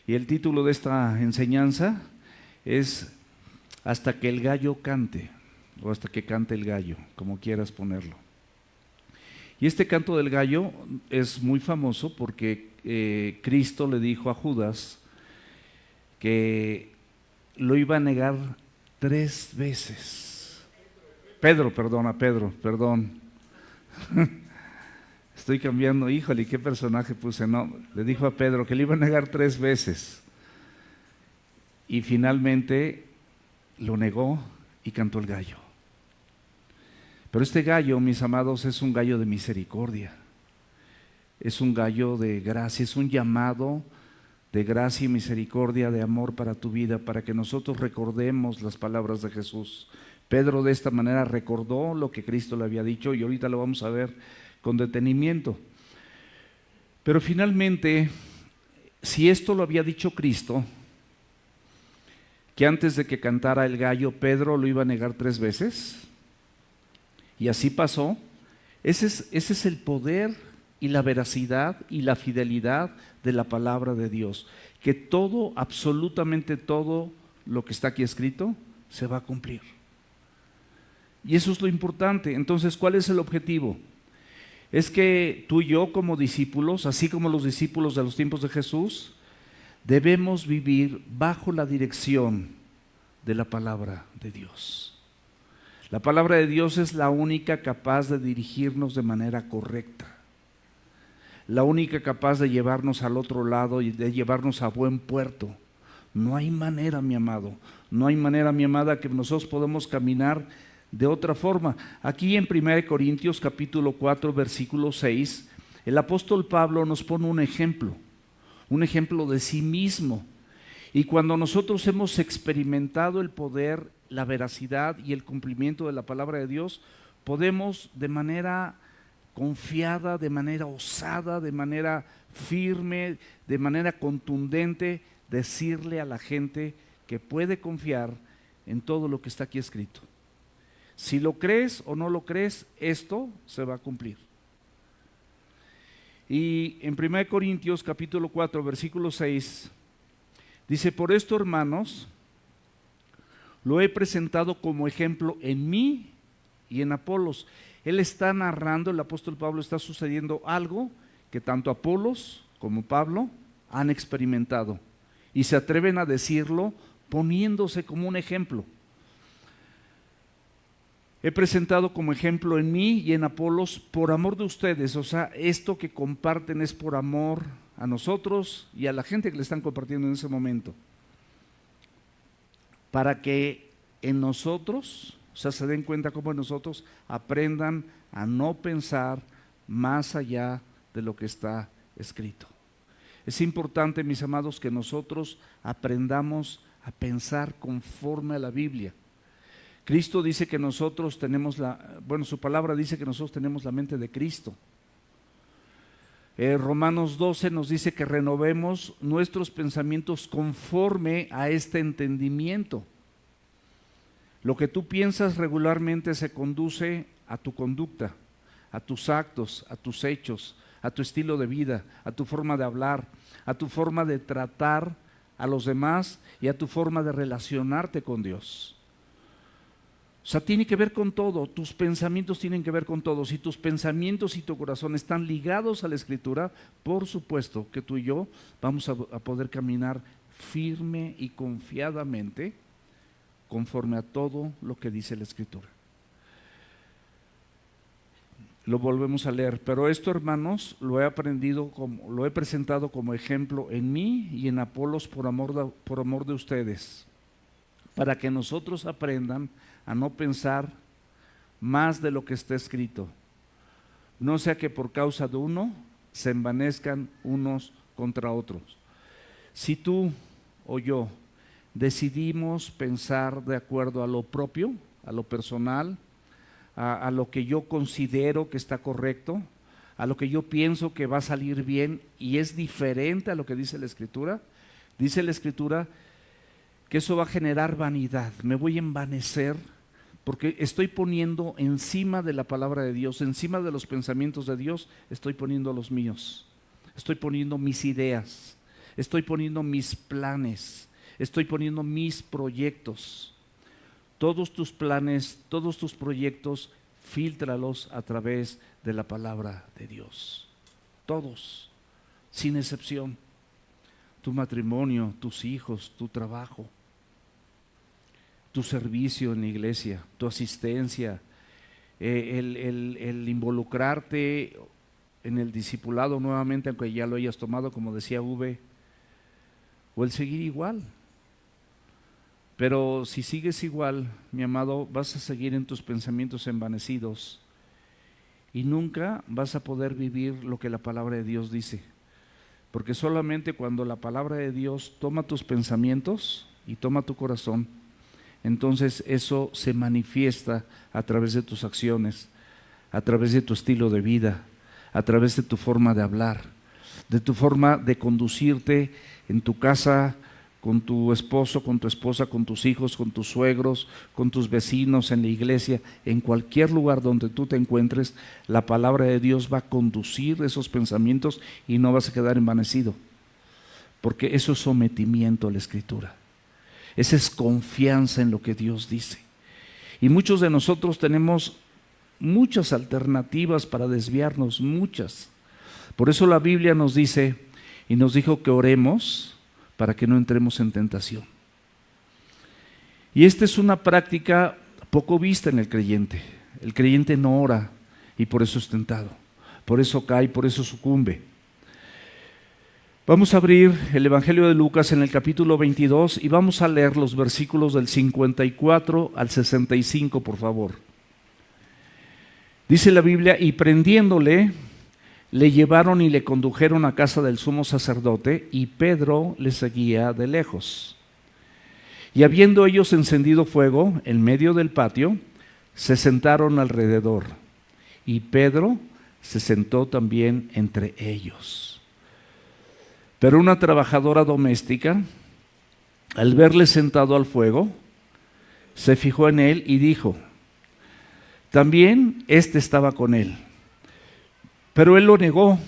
Y el título de esta enseñanza es Hasta que el gallo cante, o hasta que cante el gallo, como quieras ponerlo. Y este canto del gallo es muy famoso porque Cristo le dijo a Judas que lo iba a negar 3 veces. Pedro, perdón. Estoy cambiando, híjole, ¿qué personaje puse? No, le dijo a Pedro que le iba a negar 3 veces. Y finalmente lo negó y cantó el gallo. Pero este gallo, mis amados, es un gallo de misericordia. Es un gallo de gracia, es un llamado de gracia y misericordia, de amor para tu vida, para que nosotros recordemos las palabras de Jesús. Pedro de esta manera recordó lo que Cristo le había dicho y ahorita lo vamos a ver con detenimiento. Pero finalmente, si esto lo había dicho Cristo, que antes de que cantara el gallo, Pedro lo iba a negar 3 veces, y así pasó. Ese es el poder y la veracidad y la fidelidad de la palabra de Dios, que todo, absolutamente todo lo que está aquí escrito, se va a cumplir. Y eso es lo importante. Entonces, ¿cuál es el objetivo? Es que tú y yo como discípulos, así como los discípulos de los tiempos de Jesús, debemos vivir bajo la dirección de la palabra de Dios. La palabra de Dios es la única capaz de dirigirnos de manera correcta, la única capaz de llevarnos al otro lado y de llevarnos a buen puerto. No hay manera, mi amado, no hay manera, mi amada, que nosotros podamos caminar de otra forma. Aquí en 1 Corintios capítulo 4 versículo 6, el apóstol Pablo nos pone un ejemplo de sí mismo. Y cuando nosotros hemos experimentado el poder, la veracidad y el cumplimiento de la palabra de Dios, podemos de manera confiada, de manera osada, de manera firme, de manera contundente, decirle a la gente que puede confiar en todo lo que está aquí escrito. Si lo crees o no lo crees, esto se va a cumplir. Y en 1 Corintios capítulo 4 versículo 6 dice: por esto, hermanos, lo he presentado como ejemplo en mí y en Apolos. Él está narrando, el apóstol Pablo está sucediendo algo que tanto Apolos como Pablo han experimentado y se atreven a decirlo poniéndose como un ejemplo. He presentado como ejemplo en mí y en Apolos por amor de ustedes. O sea, esto que comparten es por amor a nosotros y a la gente que le están compartiendo en ese momento, para que en nosotros, o sea, se den cuenta cómo en nosotros aprendan a no pensar más allá de lo que está escrito. Es importante, mis amados, que nosotros aprendamos a pensar conforme a la Biblia. Cristo dice que nosotros tenemos su palabra dice que nosotros tenemos la mente de Cristo. Romanos 12 nos dice que renovemos nuestros pensamientos conforme a este entendimiento. Lo que tú piensas regularmente se conduce a tu conducta, a tus actos, a tus hechos, a tu estilo de vida, a tu forma de hablar, a tu forma de tratar a los demás y a tu forma de relacionarte con Dios. O sea, tiene que ver con todo, tus pensamientos tienen que ver con todo. Si tus pensamientos y tu corazón están ligados a la Escritura, por supuesto que tú y yo vamos a poder caminar firme y confiadamente conforme a todo lo que dice la Escritura. Lo volvemos a leer. Pero esto, hermanos, lo he presentado como ejemplo en mí y en Apolos por amor de ustedes, para que nosotros aprendan a no pensar más de lo que está escrito, no sea que por causa de uno se envanezcan unos contra otros. Si tú o yo decidimos pensar de acuerdo a lo propio, a lo personal, a lo que yo considero que está correcto, a lo que yo pienso que va a salir bien y es diferente a lo que dice la Escritura que eso va a generar vanidad. Me voy a envanecer porque estoy poniendo encima de la palabra de Dios, encima de los pensamientos de Dios, estoy poniendo los míos, estoy poniendo mis ideas, estoy poniendo mis planes, estoy poniendo mis proyectos. Todos tus planes, todos tus proyectos, fíltralos a través de la palabra de Dios. Todos, sin excepción. Tu matrimonio, tus hijos, tu trabajo, tu servicio en la iglesia, tu asistencia, el involucrarte en el discipulado nuevamente, aunque ya lo hayas tomado, como decía V, o el seguir igual. Pero si sigues igual, mi amado, vas a seguir en tus pensamientos envanecidos y nunca vas a poder vivir lo que la palabra de Dios dice. Porque solamente cuando la palabra de Dios toma tus pensamientos y toma tu corazón, entonces eso se manifiesta a través de tus acciones, a través de tu estilo de vida, a través de tu forma de hablar, de tu forma de conducirte en tu casa, con tu esposo, con tu esposa, con tus hijos, con tus suegros, con tus vecinos, en la iglesia, en cualquier lugar donde tú te encuentres. La palabra de Dios va a conducir esos pensamientos y no vas a quedar envanecido, porque eso es sometimiento a la Escritura. Esa es confianza en lo que Dios dice. Y muchos de nosotros tenemos muchas alternativas para desviarnos, muchas. Por eso la Biblia nos dice y nos dijo que oremos para que no entremos en tentación. Y esta es una práctica poco vista en el creyente. El creyente no ora y por eso es tentado, por eso cae, por eso sucumbe. Vamos a abrir el Evangelio de Lucas en el capítulo 22 y vamos a leer los versículos del 54 al 65, por favor. Dice la Biblia: y prendiéndole, le llevaron y le condujeron a casa del sumo sacerdote, y Pedro le seguía de lejos. Y habiendo ellos encendido fuego en medio del patio, se sentaron alrededor, y Pedro se sentó también entre ellos. Pero una trabajadora doméstica, al verle sentado al fuego, se fijó en él y dijo: también éste estaba con él. Pero él lo negó,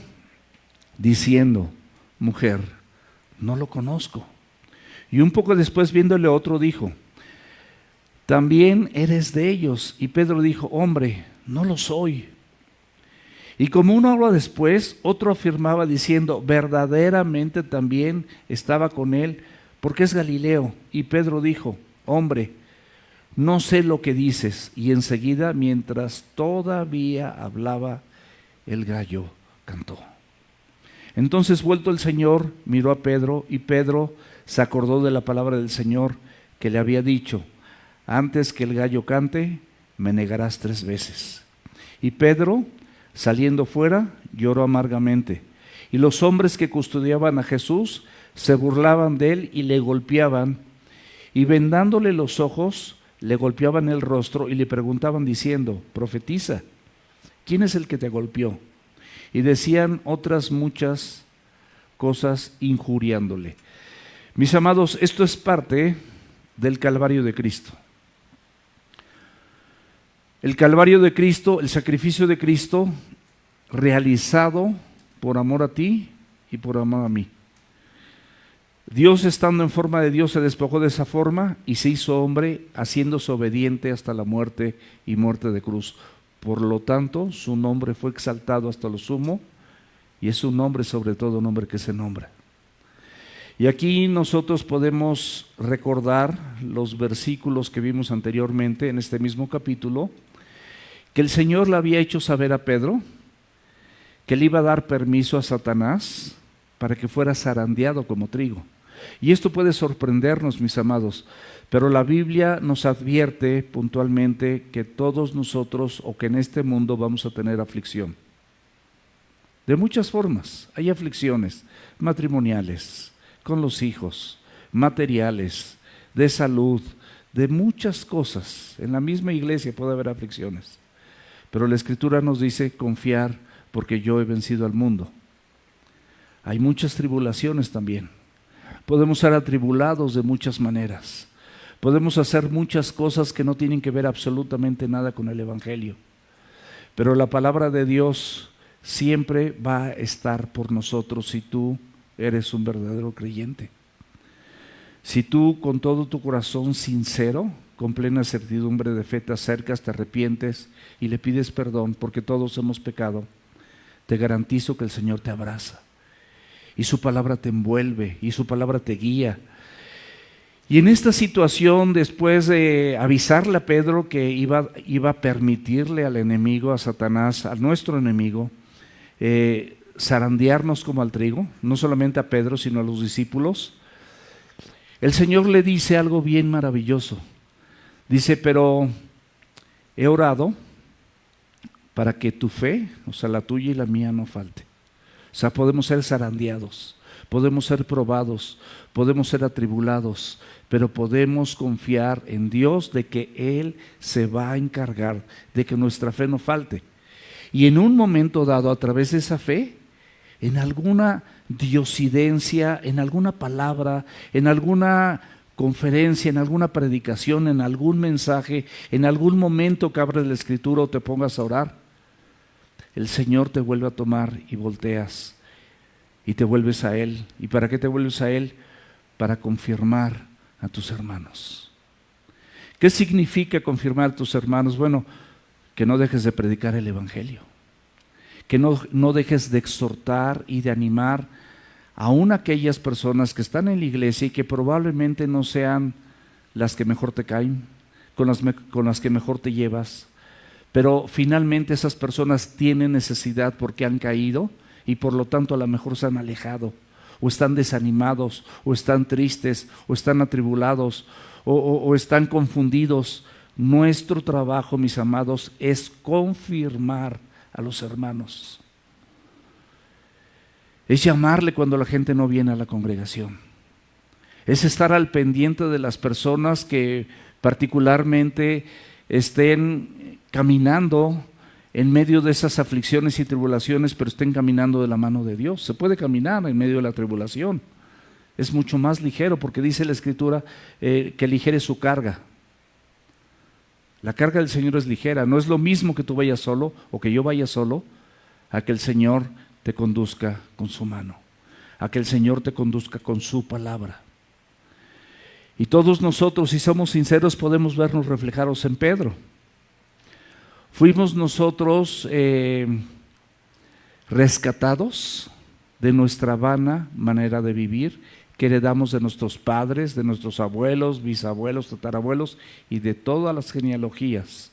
diciendo: mujer, no lo conozco. Y un poco después, viéndole otro, dijo: también eres de ellos. Y Pedro dijo: hombre, no lo soy. Y como una hora después, otro afirmaba diciendo: verdaderamente también estaba con él, porque es Galileo. Y Pedro dijo: hombre, no sé lo que dices. Y enseguida, mientras todavía hablaba, el gallo cantó. Entonces, vuelto el Señor, miró a Pedro, y Pedro se acordó de la palabra del Señor que le había dicho: antes que el gallo cante, me negarás 3 veces. Y Pedro, saliendo fuera, lloró amargamente. Y los hombres que custodiaban a Jesús se burlaban de él y le golpeaban, y vendándole los ojos, le golpeaban el rostro y le preguntaban diciendo: profetiza, ¿quién es el que te golpeó? Y decían otras muchas cosas injuriándole. Mis amados, esto es parte del Calvario de Cristo. El Calvario de Cristo, el sacrificio de Cristo, realizado por amor a ti y por amor a mí. Dios, estando en forma de Dios, se despojó de esa forma y se hizo hombre, haciéndose obediente hasta la muerte y muerte de cruz. Por lo tanto, su nombre fue exaltado hasta lo sumo, y es un nombre sobre todo nombre que se nombra. Y aquí nosotros podemos recordar los versículos que vimos anteriormente en este mismo capítulo, que el Señor le había hecho saber a Pedro que le iba a dar permiso a Satanás para que fuera zarandeado como trigo. Y esto puede sorprendernos, mis amados, pero la Biblia nos advierte puntualmente que todos nosotros, o que en este mundo, vamos a tener aflicción. De muchas formas. Hay aflicciones matrimoniales, con los hijos, materiales, de salud, de muchas cosas. En la misma iglesia puede haber aflicciones. Pero la Escritura nos dice: confiar, porque yo he vencido al mundo. Hay muchas tribulaciones también. Podemos ser atribulados de muchas maneras. Podemos hacer muchas cosas que no tienen que ver absolutamente nada con el Evangelio. Pero la palabra de Dios siempre va a estar por nosotros si tú eres un verdadero creyente. Si tú con todo tu corazón sincero, con plena certidumbre de fe te acercas, te arrepientes y le pides perdón porque todos hemos pecado, te garantizo que el Señor te abraza y su palabra te envuelve y su palabra te guía. Y en esta situación, después de avisarle a Pedro que iba a permitirle al enemigo, a Satanás, a nuestro enemigo, zarandearnos como al trigo, no solamente a Pedro, sino a los discípulos, el Señor le dice algo bien maravilloso. Dice, pero he orado para que tu fe, o sea, la tuya y la mía, no falte. O sea, podemos ser zarandeados, podemos ser probados, podemos ser atribulados, pero podemos confiar en Dios de que Él se va a encargar de que nuestra fe no falte. Y en un momento dado, a través de esa fe, en alguna diosidencia, en alguna palabra, en alguna conferencia, en alguna predicación, en algún mensaje, en algún momento que abres la Escritura o te pongas a orar, el Señor te vuelve a tomar y volteas y te vuelves a Él. ¿Y para qué te vuelves a Él? Para confirmar a tus hermanos. ¿Qué significa confirmar a tus hermanos? Bueno, que no dejes de predicar el Evangelio, que no dejes de exhortar y de animar aún aquellas personas que están en la iglesia y que probablemente no sean las que mejor te caen, con las que mejor te llevas, pero finalmente esas personas tienen necesidad porque han caído y por lo tanto a lo mejor se han alejado, o están desanimados, o están tristes, o están atribulados, o están confundidos. Nuestro trabajo, mis amados, es confirmar a los hermanos. Es llamarle cuando la gente no viene a la congregación. Es estar al pendiente de las personas que particularmente estén caminando en medio de esas aflicciones y tribulaciones, pero estén caminando de la mano de Dios. Se puede caminar en medio de la tribulación. Es mucho más ligero porque dice la Escritura que ligere su carga. La carga del Señor es ligera. No es lo mismo que tú vayas solo o que yo vaya solo, a que el Señor te conduzca con su mano, a que el Señor te conduzca con su palabra. Y todos nosotros, si somos sinceros, podemos vernos reflejados en Pedro. Fuimos nosotros rescatados de nuestra vana manera de vivir que heredamos de nuestros padres, de nuestros abuelos, bisabuelos, tatarabuelos y de todas las genealogías,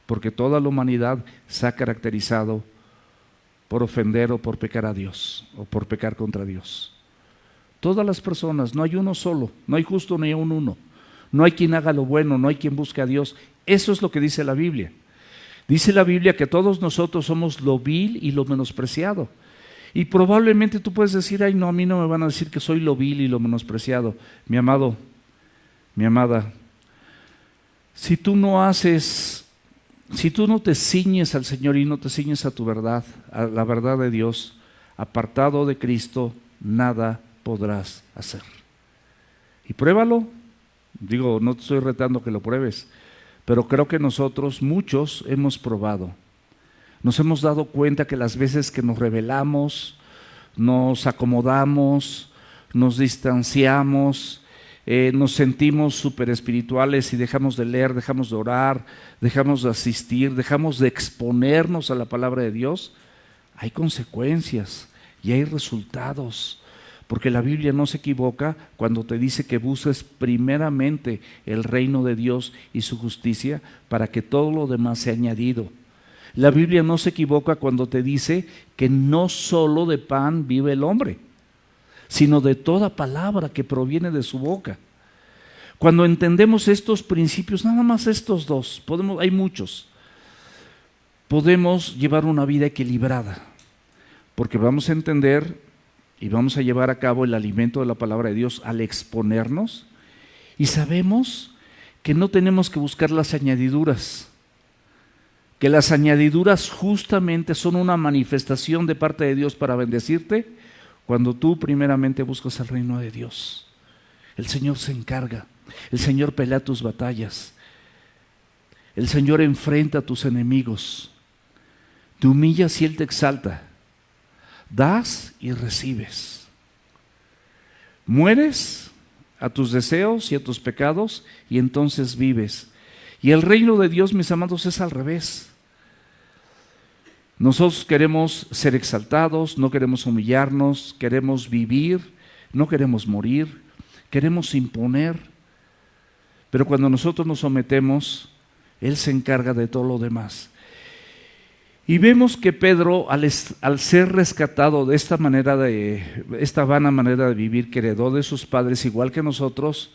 porque toda la humanidad se ha caracterizado por ofender o por pecar a Dios o por pecar contra Dios. Todas las personas, no hay uno solo, no hay justo ni un uno, no hay quien haga lo bueno, no hay quien busque a Dios. Eso es lo que dice la Biblia. Dice la Biblia que todos nosotros somos lo vil y lo menospreciado. Y probablemente tú puedes decir, ay no, a mí no me van a decir que soy lo vil y lo menospreciado. Mi amado, mi amada, si tú no te ciñes al Señor y no te ciñes a tu verdad, a la verdad de Dios, apartado de Cristo, nada podrás hacer. Y pruébalo. Digo, no te estoy retando que lo pruebes, pero creo que nosotros, muchos, hemos probado. Nos hemos dado cuenta que las veces que nos rebelamos, nos acomodamos, nos distanciamos, nos sentimos súper espirituales y dejamos de leer, dejamos de orar, dejamos de asistir, dejamos de exponernos a la palabra de Dios, hay consecuencias y hay resultados. Porque la Biblia no se equivoca cuando te dice que busques primeramente el reino de Dios y su justicia para que todo lo demás sea añadido. La Biblia no se equivoca cuando te dice que no solo de pan vive el hombre, sino de toda palabra que proviene de su boca. Cuando entendemos estos principios, nada más estos dos, hay muchos, podemos llevar una vida equilibrada, porque vamos a entender y vamos a llevar a cabo el alimento de la palabra de Dios al exponernos, y sabemos que no tenemos que buscar las añadiduras, que las añadiduras justamente son una manifestación de parte de Dios para bendecirte cuando tú primeramente buscas el reino de Dios. El Señor se encarga, el Señor pelea tus batallas, el Señor enfrenta a tus enemigos, te humillas y Él te exalta. Das y recibes. Mueres a tus deseos y a tus pecados y entonces vives. Y el reino de Dios, mis amados, es al revés. Nosotros queremos ser exaltados, no queremos humillarnos, queremos vivir, no queremos morir, queremos imponer. Pero cuando nosotros nos sometemos, Él se encarga de todo lo demás. Y vemos que Pedro, al ser rescatado de esta manera esta vana manera de vivir que heredó de sus padres, igual que nosotros,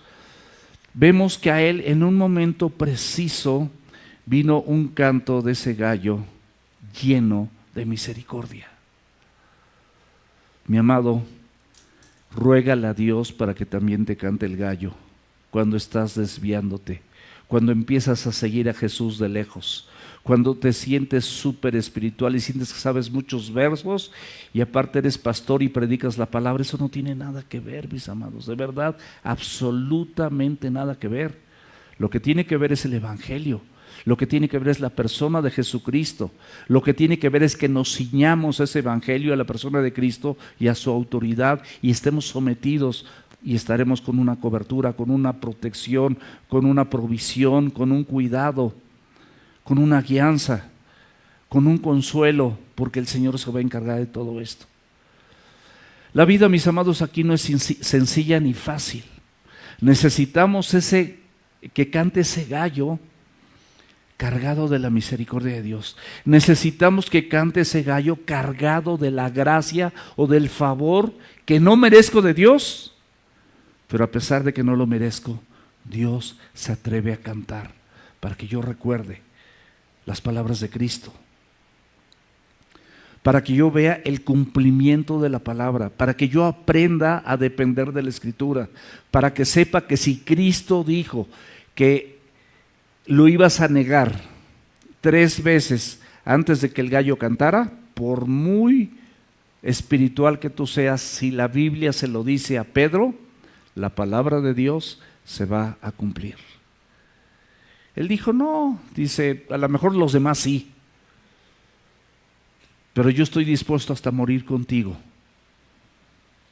vemos que a él en un momento preciso vino un canto de ese gallo lleno de misericordia. Mi amado, ruégale a Dios para que también te cante el gallo cuando estás desviándote, cuando empiezas a seguir a Jesús de lejos, cuando te sientes súper espiritual y sientes que sabes muchos versos y aparte eres pastor y predicas la palabra. Eso no tiene nada que ver, mis amados, de verdad, absolutamente nada que ver. Lo que tiene que ver es el Evangelio. Lo que tiene que ver es la persona de Jesucristo. Lo que tiene que ver es que nos ciñamos a ese Evangelio, a la persona de Cristo y a su autoridad, y estemos sometidos y estaremos con una cobertura, con una protección, con una provisión, con un cuidado, con una guianza, con un consuelo, porque el Señor se va a encargar de todo esto. La vida, mis amados, aquí no es sencilla ni fácil. Necesitamos que cante ese gallo cargado de la misericordia de Dios. Necesitamos que cante ese gallo cargado de la gracia o del favor que no merezco de Dios, pero a pesar de que no lo merezco, Dios se atreve a cantar para que yo recuerde las palabras de Cristo, para que yo vea el cumplimiento de la palabra, para que yo aprenda a depender de la Escritura, para que sepa que si Cristo dijo que lo ibas a negar 3 veces antes de que el gallo cantara, por muy espiritual que tú seas, si la Biblia se lo dice a Pedro, la palabra de Dios se va a cumplir. Él dijo, no, dice, a lo mejor los demás sí, pero yo estoy dispuesto hasta morir contigo,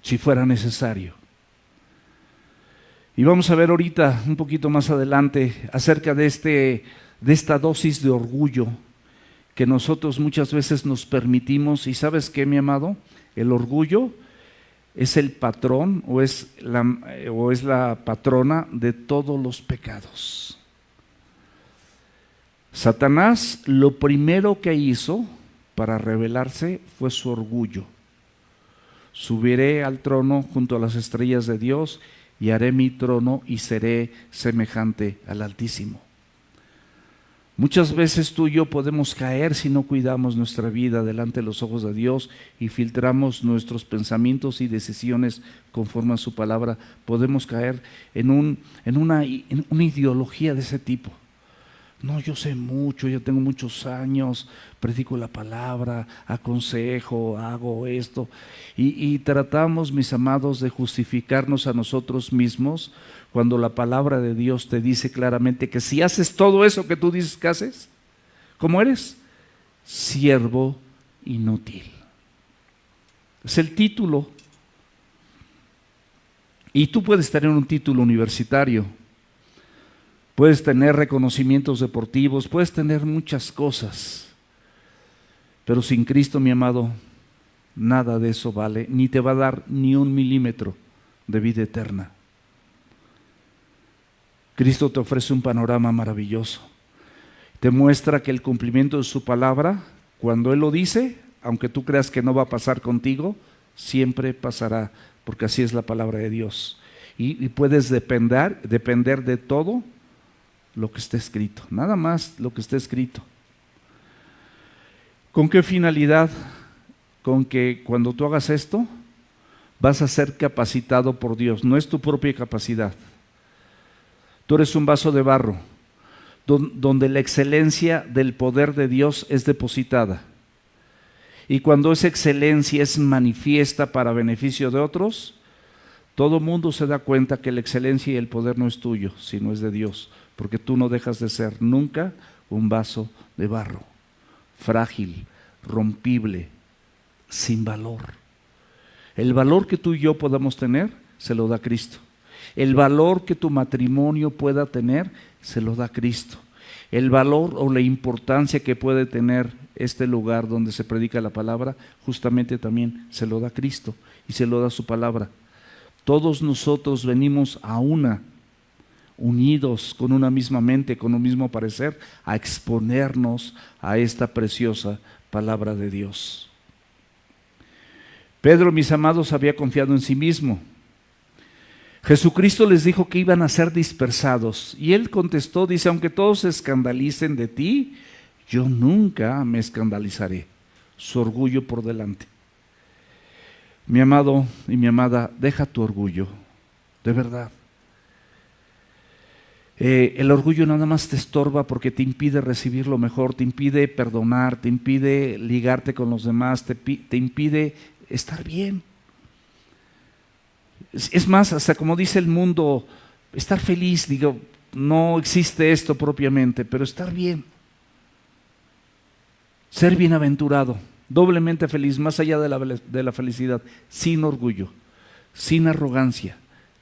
si fuera necesario. Y vamos a ver ahorita, un poquito más adelante, acerca de esta dosis de orgullo que nosotros muchas veces nos permitimos. Y ¿sabes qué, mi amado? El orgullo es el patrón o es la patrona de todos los pecados. Satanás, lo primero que hizo para rebelarse fue su orgullo. Subiré al trono junto a las estrellas de Dios y haré mi trono y seré semejante al Altísimo. Muchas veces tú y yo podemos caer si no cuidamos nuestra vida delante de los ojos de Dios y filtramos nuestros pensamientos y decisiones conforme a su palabra. Podemos caer en una ideología de ese tipo. No, yo sé mucho, yo tengo muchos años, predico la palabra, aconsejo, hago esto. Y tratamos, mis amados, de justificarnos a nosotros mismos cuando la palabra de Dios te dice claramente que si haces todo eso que tú dices que haces, ¿cómo eres? Siervo inútil. Es el título. Y tú puedes tener un título universitario. Puedes tener reconocimientos deportivos, puedes tener muchas cosas, pero sin Cristo, mi amado, nada de eso vale, ni te va a dar ni 1 milímetro de vida eterna. Cristo te ofrece un panorama maravilloso. Te muestra que el cumplimiento de su palabra, cuando Él lo dice, aunque tú creas que no va a pasar contigo, siempre pasará, porque así es la palabra de Dios. Y puedes depender de todo lo que está escrito, nada más lo que está escrito. ¿Con qué finalidad? Con que cuando tú hagas esto, vas a ser capacitado por Dios, no es tu propia capacidad. Tú eres un vaso de barro, donde la excelencia del poder de Dios es depositada. Y cuando esa excelencia es manifiesta para beneficio de otros, todo mundo se da cuenta que la excelencia y el poder no es tuyo, sino es de Dios. Porque tú no dejas de ser nunca un vaso de barro, frágil, rompible, sin valor. El valor que tú y yo podamos tener se lo da Cristo. El valor que tu matrimonio pueda tener, se lo da Cristo. El valor o la importancia que puede tener este lugar donde se predica la palabra, justamente también se lo da Cristo y se lo da su palabra. Todos nosotros venimos a una, unidos con una misma mente, con un mismo parecer, a exponernos a esta preciosa palabra de Dios. Pedro, mis amados, había confiado en sí mismo. Jesucristo les dijo que iban a ser dispersados y él contestó, dice, aunque todos se escandalicen de ti, yo nunca me escandalizaré. Su orgullo por delante. Mi amado y mi amada, deja tu orgullo, de verdad. El orgullo nada más te estorba porque te impide recibir lo mejor, te impide perdonar, te impide ligarte con los demás, te impide estar bien. Es más, hasta como dice el mundo, estar feliz, digo, no existe esto propiamente, pero estar bien. Ser bienaventurado, doblemente feliz, más allá de la felicidad, sin orgullo, sin arrogancia,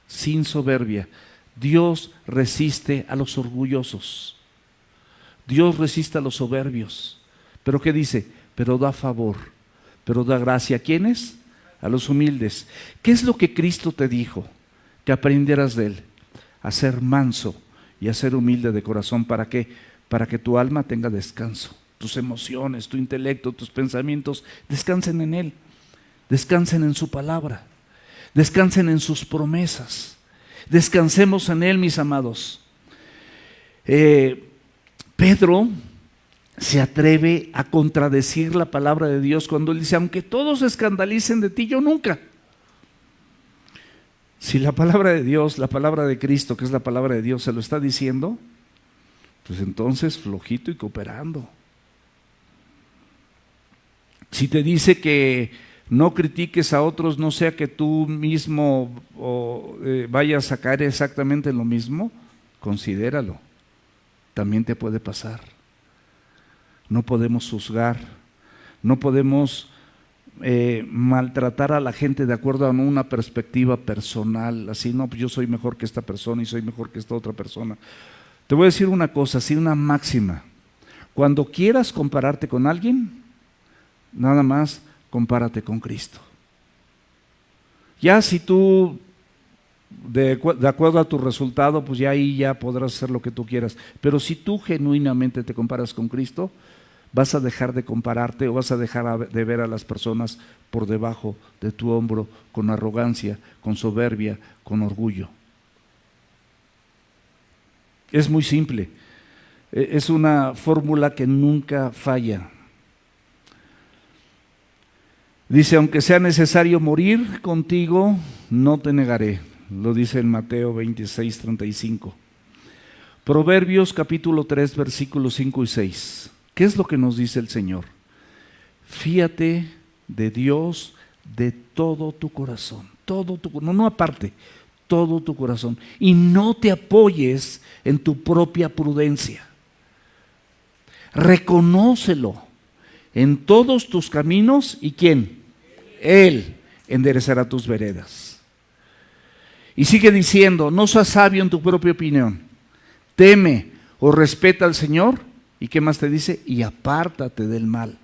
sin soberbia. Dios resiste a los orgullosos. Dios resiste a los soberbios. ¿Pero qué dice? Pero da favor, pero da gracia. ¿A quiénes? A los humildes. ¿Qué es lo que Cristo te dijo? Que aprendieras de Él. A ser manso y a ser humilde de corazón. ¿Para qué? Para que tu alma tenga descanso. Tus emociones, tu intelecto, tus pensamientos, descansen en Él. Descansen en su palabra. Descansen en sus promesas. Descansemos en Él, mis amados. Pedro se atreve a contradecir la palabra de Dios cuando él dice, aunque todos se escandalicen de ti, yo nunca. Si la palabra de Dios, la palabra de Cristo, que es la palabra de Dios, se lo está diciendo, pues entonces flojito y cooperando. Si te dice que no critiques a otros, no sea que tú mismo vayas a caer exactamente en lo mismo, considéralo. También te puede pasar. No podemos juzgar, no podemos maltratar a la gente de acuerdo a una perspectiva personal, así, no, pues yo soy mejor que esta persona y soy mejor que esta otra persona. Te voy a decir una cosa, así una máxima. Cuando quieras compararte con alguien, nada más compárate con Cristo. Ya si tú, de acuerdo a tu resultado, pues ya ahí ya podrás hacer lo que tú quieras. Pero si tú genuinamente te comparas con Cristo, vas a dejar de compararte o vas a dejar de ver a las personas por debajo de tu hombro con arrogancia, con soberbia, con orgullo. Es muy simple. Es una fórmula que nunca falla. Dice, aunque sea necesario morir contigo, no te negaré. Lo dice en Mateo 26:35. Proverbios capítulo 3, versículos 5 y 6. ¿Qué es lo que nos dice el Señor? Fíate de Dios de todo tu corazón, no aparte, todo tu corazón. Y no te apoyes en tu propia prudencia. Reconócelo en todos tus caminos. ¿Y quién? Él enderezará tus veredas. Y sigue diciendo, no seas sabio en tu propia opinión. Teme o respeta al Señor. ¿Y qué más te dice? Y apártate del mal.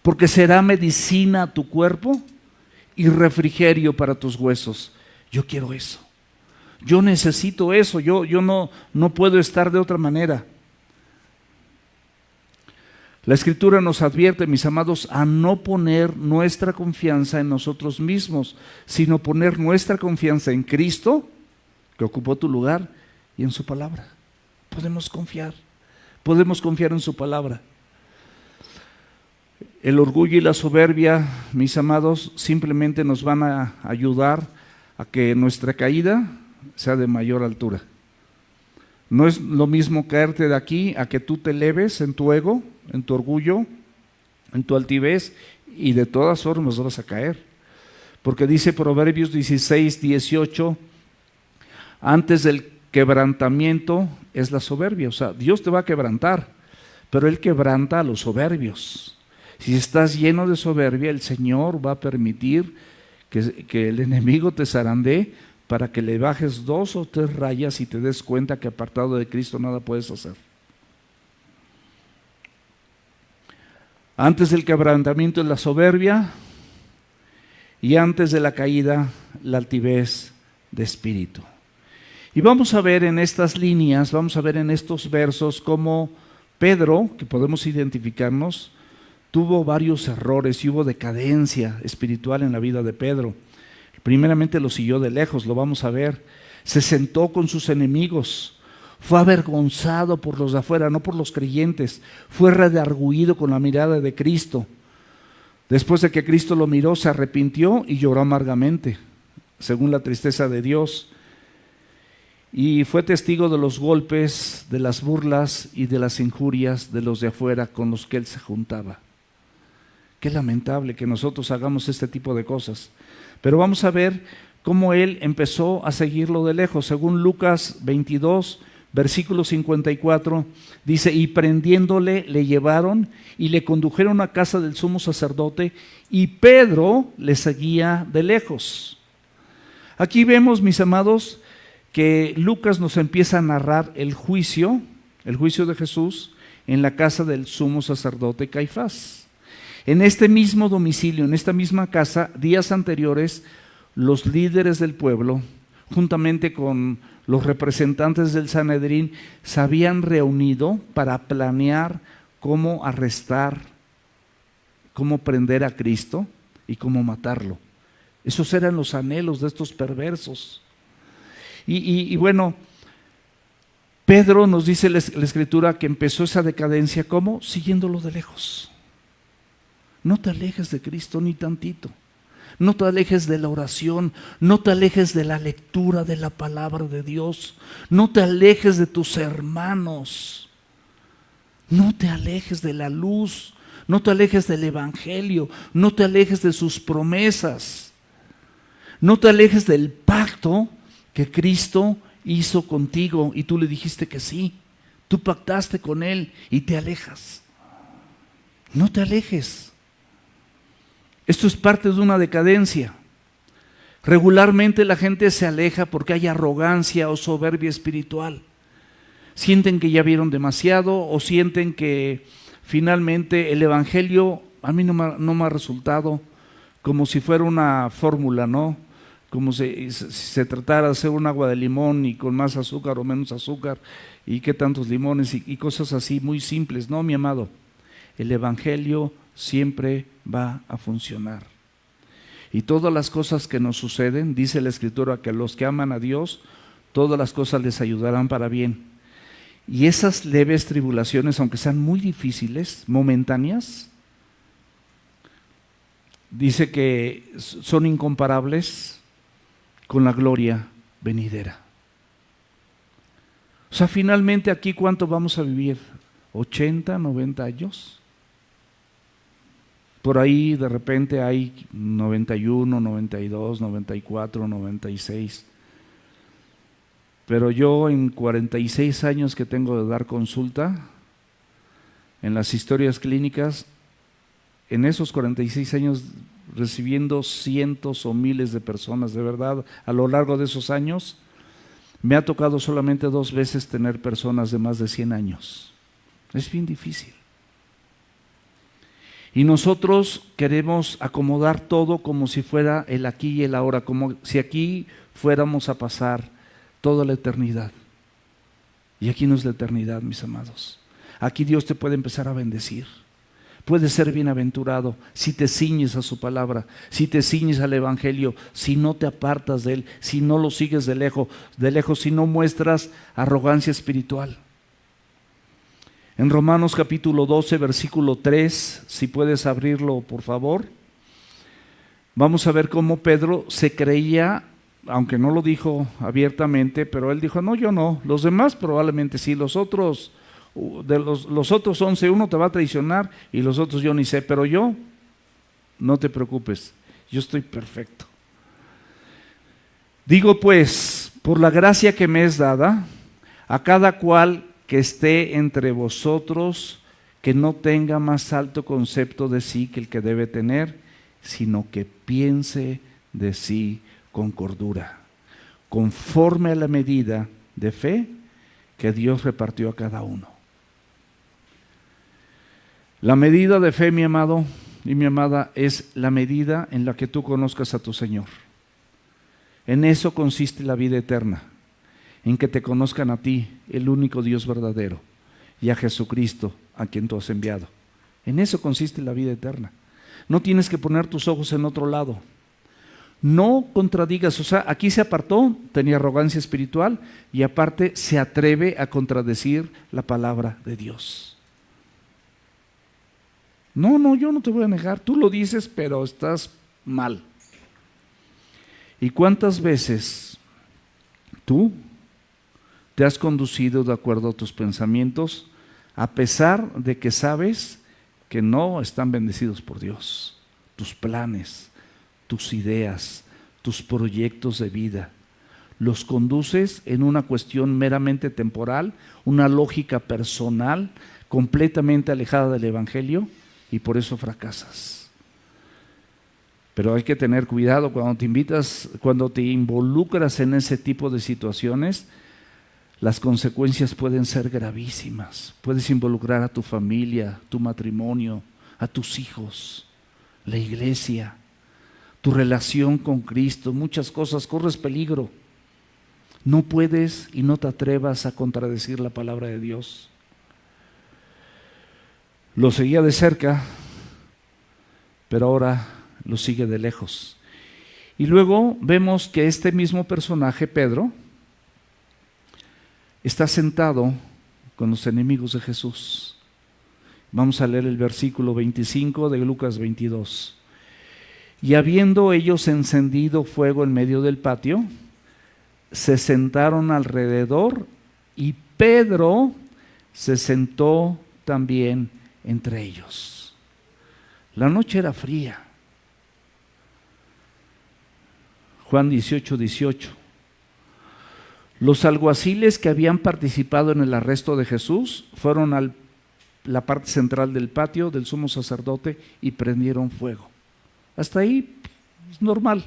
Porque será medicina a tu cuerpo y refrigerio para tus huesos. Yo quiero eso. Yo necesito eso. Yo no puedo estar de otra manera. La Escritura nos advierte, mis amados, a no poner nuestra confianza en nosotros mismos, sino poner nuestra confianza en Cristo, que ocupó tu lugar, y en su palabra. Podemos confiar en su palabra. El orgullo y la soberbia, mis amados, simplemente nos van a ayudar a que nuestra caída sea de mayor altura. No es lo mismo caerte de aquí a que tú te eleves en tu ego, en tu orgullo, en tu altivez, y de todas formas vas a caer. Porque dice Proverbios 16:18, antes del quebrantamiento es la soberbia. O sea, Dios te va a quebrantar, pero Él quebranta a los soberbios. Si estás lleno de soberbia, el Señor va a permitir que el enemigo te zarandee para que le bajes 2 o 3 rayas y te des cuenta que apartado de Cristo nada puedes hacer. Antes del quebrantamiento es la soberbia y antes de la caída la altivez de espíritu. Y vamos a ver en estas líneas, vamos a ver en estos versos cómo Pedro, que podemos identificarnos, tuvo varios errores y hubo decadencia espiritual en la vida de Pedro. Primeramente lo siguió de lejos, lo vamos a ver. Se sentó con sus enemigos, fue avergonzado por los de afuera, no por los creyentes. Fue redargüido con la mirada de Cristo. Después de que Cristo lo miró, se arrepintió y lloró amargamente, según la tristeza de Dios. Y fue testigo de los golpes, de las burlas y de las injurias de los de afuera con los que él se juntaba. Qué lamentable que nosotros hagamos este tipo de cosas. Pero vamos a ver cómo él empezó a seguirlo de lejos. Según Lucas 22, versículo 54, dice: y prendiéndole le llevaron y le condujeron a casa del sumo sacerdote, y Pedro le seguía de lejos. Aquí vemos, mis amados, que Lucas nos empieza a narrar el juicio de Jesús en la casa del sumo sacerdote Caifás. En este mismo domicilio, en esta misma casa, días anteriores, los líderes del pueblo, juntamente con los representantes del Sanedrín, se habían reunido para planear cómo arrestar, cómo prender a Cristo y cómo matarlo. Esos eran los anhelos de estos perversos. Y bueno, Pedro nos dice la Escritura que empezó esa decadencia, ¿cómo? Siguiéndolo de lejos. No te alejes de Cristo ni tantito. No te alejes de la oración, no te alejes de la lectura de la palabra de Dios, no te alejes de tus hermanos, no te alejes de la luz, no te alejes del Evangelio, no te alejes de sus promesas, no te alejes del pacto que Cristo hizo contigo y tú le dijiste que sí. Tú pactaste con Él y te alejas. No te alejes. Esto es parte de una decadencia. Regularmente la gente se aleja porque hay arrogancia o soberbia espiritual. Sienten que ya vieron demasiado o sienten que finalmente el Evangelio a mí no me ha resultado, como si fuera una fórmula, ¿no? Como si se tratara de hacer un agua de limón y con más azúcar o menos azúcar y qué tantos limones y cosas así muy simples. No, mi amado, el Evangelio siempre va a funcionar. Y todas las cosas que nos suceden, dice la Escritura, que a los que aman a Dios, todas las cosas les ayudarán para bien. Y esas leves tribulaciones, aunque sean muy difíciles, momentáneas, dice que son incomparables con la gloria venidera. O sea, finalmente aquí, ¿cuánto vamos a vivir? ¿80, 90 años? Por ahí de repente hay 91, 92, 94, 96. Pero yo en 46 años que tengo de dar consulta, en las historias clínicas, en esos 46 años recibiendo cientos o miles de personas, de verdad, a lo largo de esos años, me ha tocado solamente 2 veces tener personas de más de 100 años. Es bien difícil. Y nosotros queremos acomodar todo como si fuera el aquí y el ahora, como si aquí fuéramos a pasar toda la eternidad. Y aquí no es la eternidad, mis amados. Aquí Dios te puede empezar a bendecir. Puedes ser bienaventurado si te ciñes a su palabra, si te ciñes al Evangelio, si no te apartas de él, si no lo sigues de lejos, si no muestras arrogancia espiritual. En Romanos capítulo 12, versículo 3, si puedes abrirlo por favor, vamos a ver cómo Pedro se creía, aunque no lo dijo abiertamente, pero él dijo, no, yo no, los demás probablemente sí, los otros, de los otros 11, uno te va a traicionar y los otros yo ni sé, pero yo, no te preocupes, yo estoy perfecto. Digo pues, por la gracia que me es dada, a cada cual que esté entre vosotros, que no tenga más alto concepto de sí que el que debe tener, sino que piense de sí con cordura, conforme a la medida de fe que Dios repartió a cada uno. La medida de fe, mi amado y mi amada, es la medida en la que tú conozcas a tu Señor. En eso consiste la vida eterna, en que te conozcan a ti, el único Dios verdadero, y a Jesucristo, a quien tú has enviado. En eso consiste la vida eterna. No tienes que poner tus ojos en otro lado. No contradigas, o sea, aquí se apartó, tenía arrogancia espiritual y aparte se atreve a contradecir la palabra de Dios. No, yo no te voy a negar, tú lo dices, pero estás mal. ¿Y cuántas veces tú te has conducido de acuerdo a tus pensamientos, a pesar de que sabes que no están bendecidos por Dios? Tus planes, tus ideas, tus proyectos de vida, los conduces en una cuestión meramente temporal, una lógica personal, completamente alejada del Evangelio, y por eso fracasas. Pero hay que tener cuidado cuando te involucras en ese tipo de situaciones. Las consecuencias pueden ser gravísimas. Puedes involucrar a tu familia, tu matrimonio, a tus hijos, la iglesia, tu relación con Cristo, muchas cosas, corres peligro. No puedes y no te atrevas a contradecir la palabra de Dios. Lo seguía de cerca, pero ahora lo sigue de lejos. Y luego vemos que este mismo personaje, Pedro, está sentado con los enemigos de Jesús. Vamos a leer el versículo 25 de Lucas 22. Y habiendo ellos encendido fuego en medio del patio, se sentaron alrededor y Pedro se sentó también entre ellos. La noche era fría. Juan 18:18. Los alguaciles que habían participado en el arresto de Jesús fueron a la parte central del patio del sumo sacerdote y prendieron fuego. Hasta ahí es normal.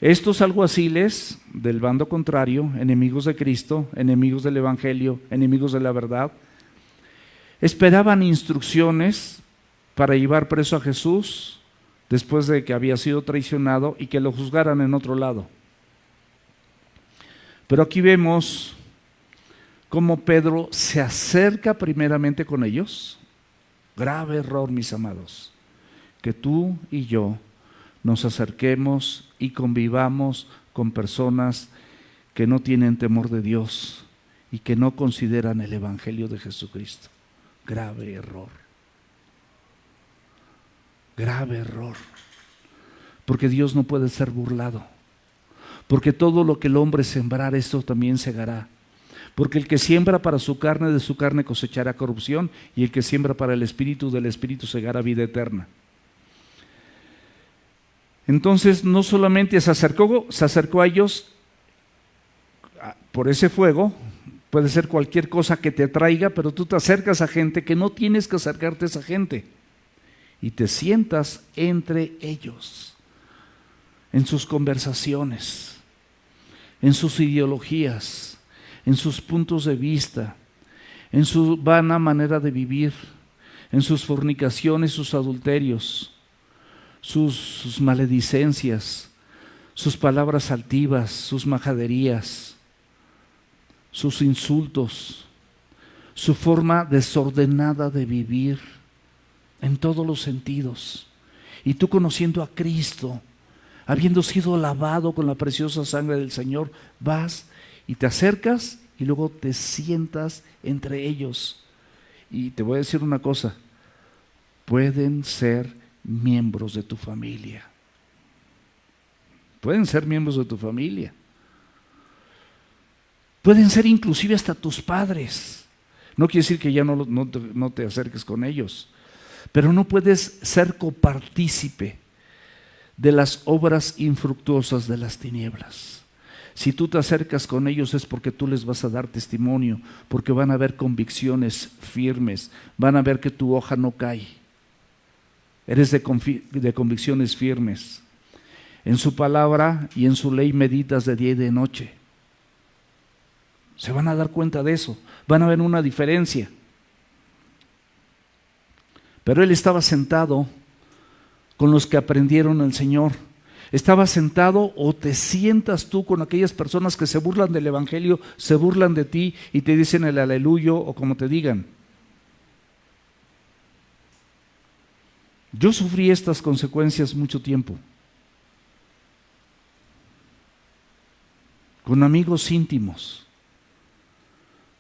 Estos alguaciles del bando contrario, enemigos de Cristo, enemigos del Evangelio, enemigos de la verdad, esperaban instrucciones para llevar preso a Jesús después de que había sido traicionado y que lo juzgaran en otro lado. Pero aquí vemos cómo Pedro se acerca primeramente con ellos. Grave error, mis amados, que tú y yo nos acerquemos y convivamos con personas que no tienen temor de Dios y que no consideran el Evangelio de Jesucristo. Grave error. Grave error. Porque Dios no puede ser burlado. Porque todo lo que el hombre sembrar, esto también segará. Porque el que siembra para su carne, de su carne cosechará corrupción, y el que siembra para el Espíritu, del Espíritu segará vida eterna. Entonces no solamente se acercó a ellos por ese fuego, puede ser cualquier cosa que te atraiga, pero tú te acercas a gente que no tienes que acercarte a esa gente y te sientas entre ellos, en sus conversaciones, en sus ideologías, en sus puntos de vista, en su vana manera de vivir, en sus fornicaciones, sus adulterios, sus maledicencias, sus palabras altivas, sus majaderías, sus insultos, su forma desordenada de vivir en todos los sentidos. Y tú, conociendo a Cristo, habiendo sido lavado con la preciosa sangre del Señor, vas y te acercas y luego te sientas entre ellos. Y te voy a decir una cosa, pueden ser miembros de tu familia. Pueden ser miembros de tu familia. Pueden ser inclusive hasta tus padres. No quiere decir que ya no te acerques con ellos, pero no puedes ser copartícipe de las obras infructuosas de las tinieblas. Si tú te acercas con ellos es porque tú les vas a dar testimonio, porque van a ver convicciones firmes, van a ver que tu hoja no cae. Eres de convicciones firmes. En su palabra y en su ley meditas de día y de noche. Se van a dar cuenta de eso. Van a ver una diferencia. Pero él estaba sentado con los que aprendieron al Señor. Estaba sentado, o te sientas tú con aquellas personas que se burlan del Evangelio, se burlan de ti y te dicen el aleluyo o como te digan. Yo sufrí estas consecuencias mucho tiempo. Con amigos íntimos,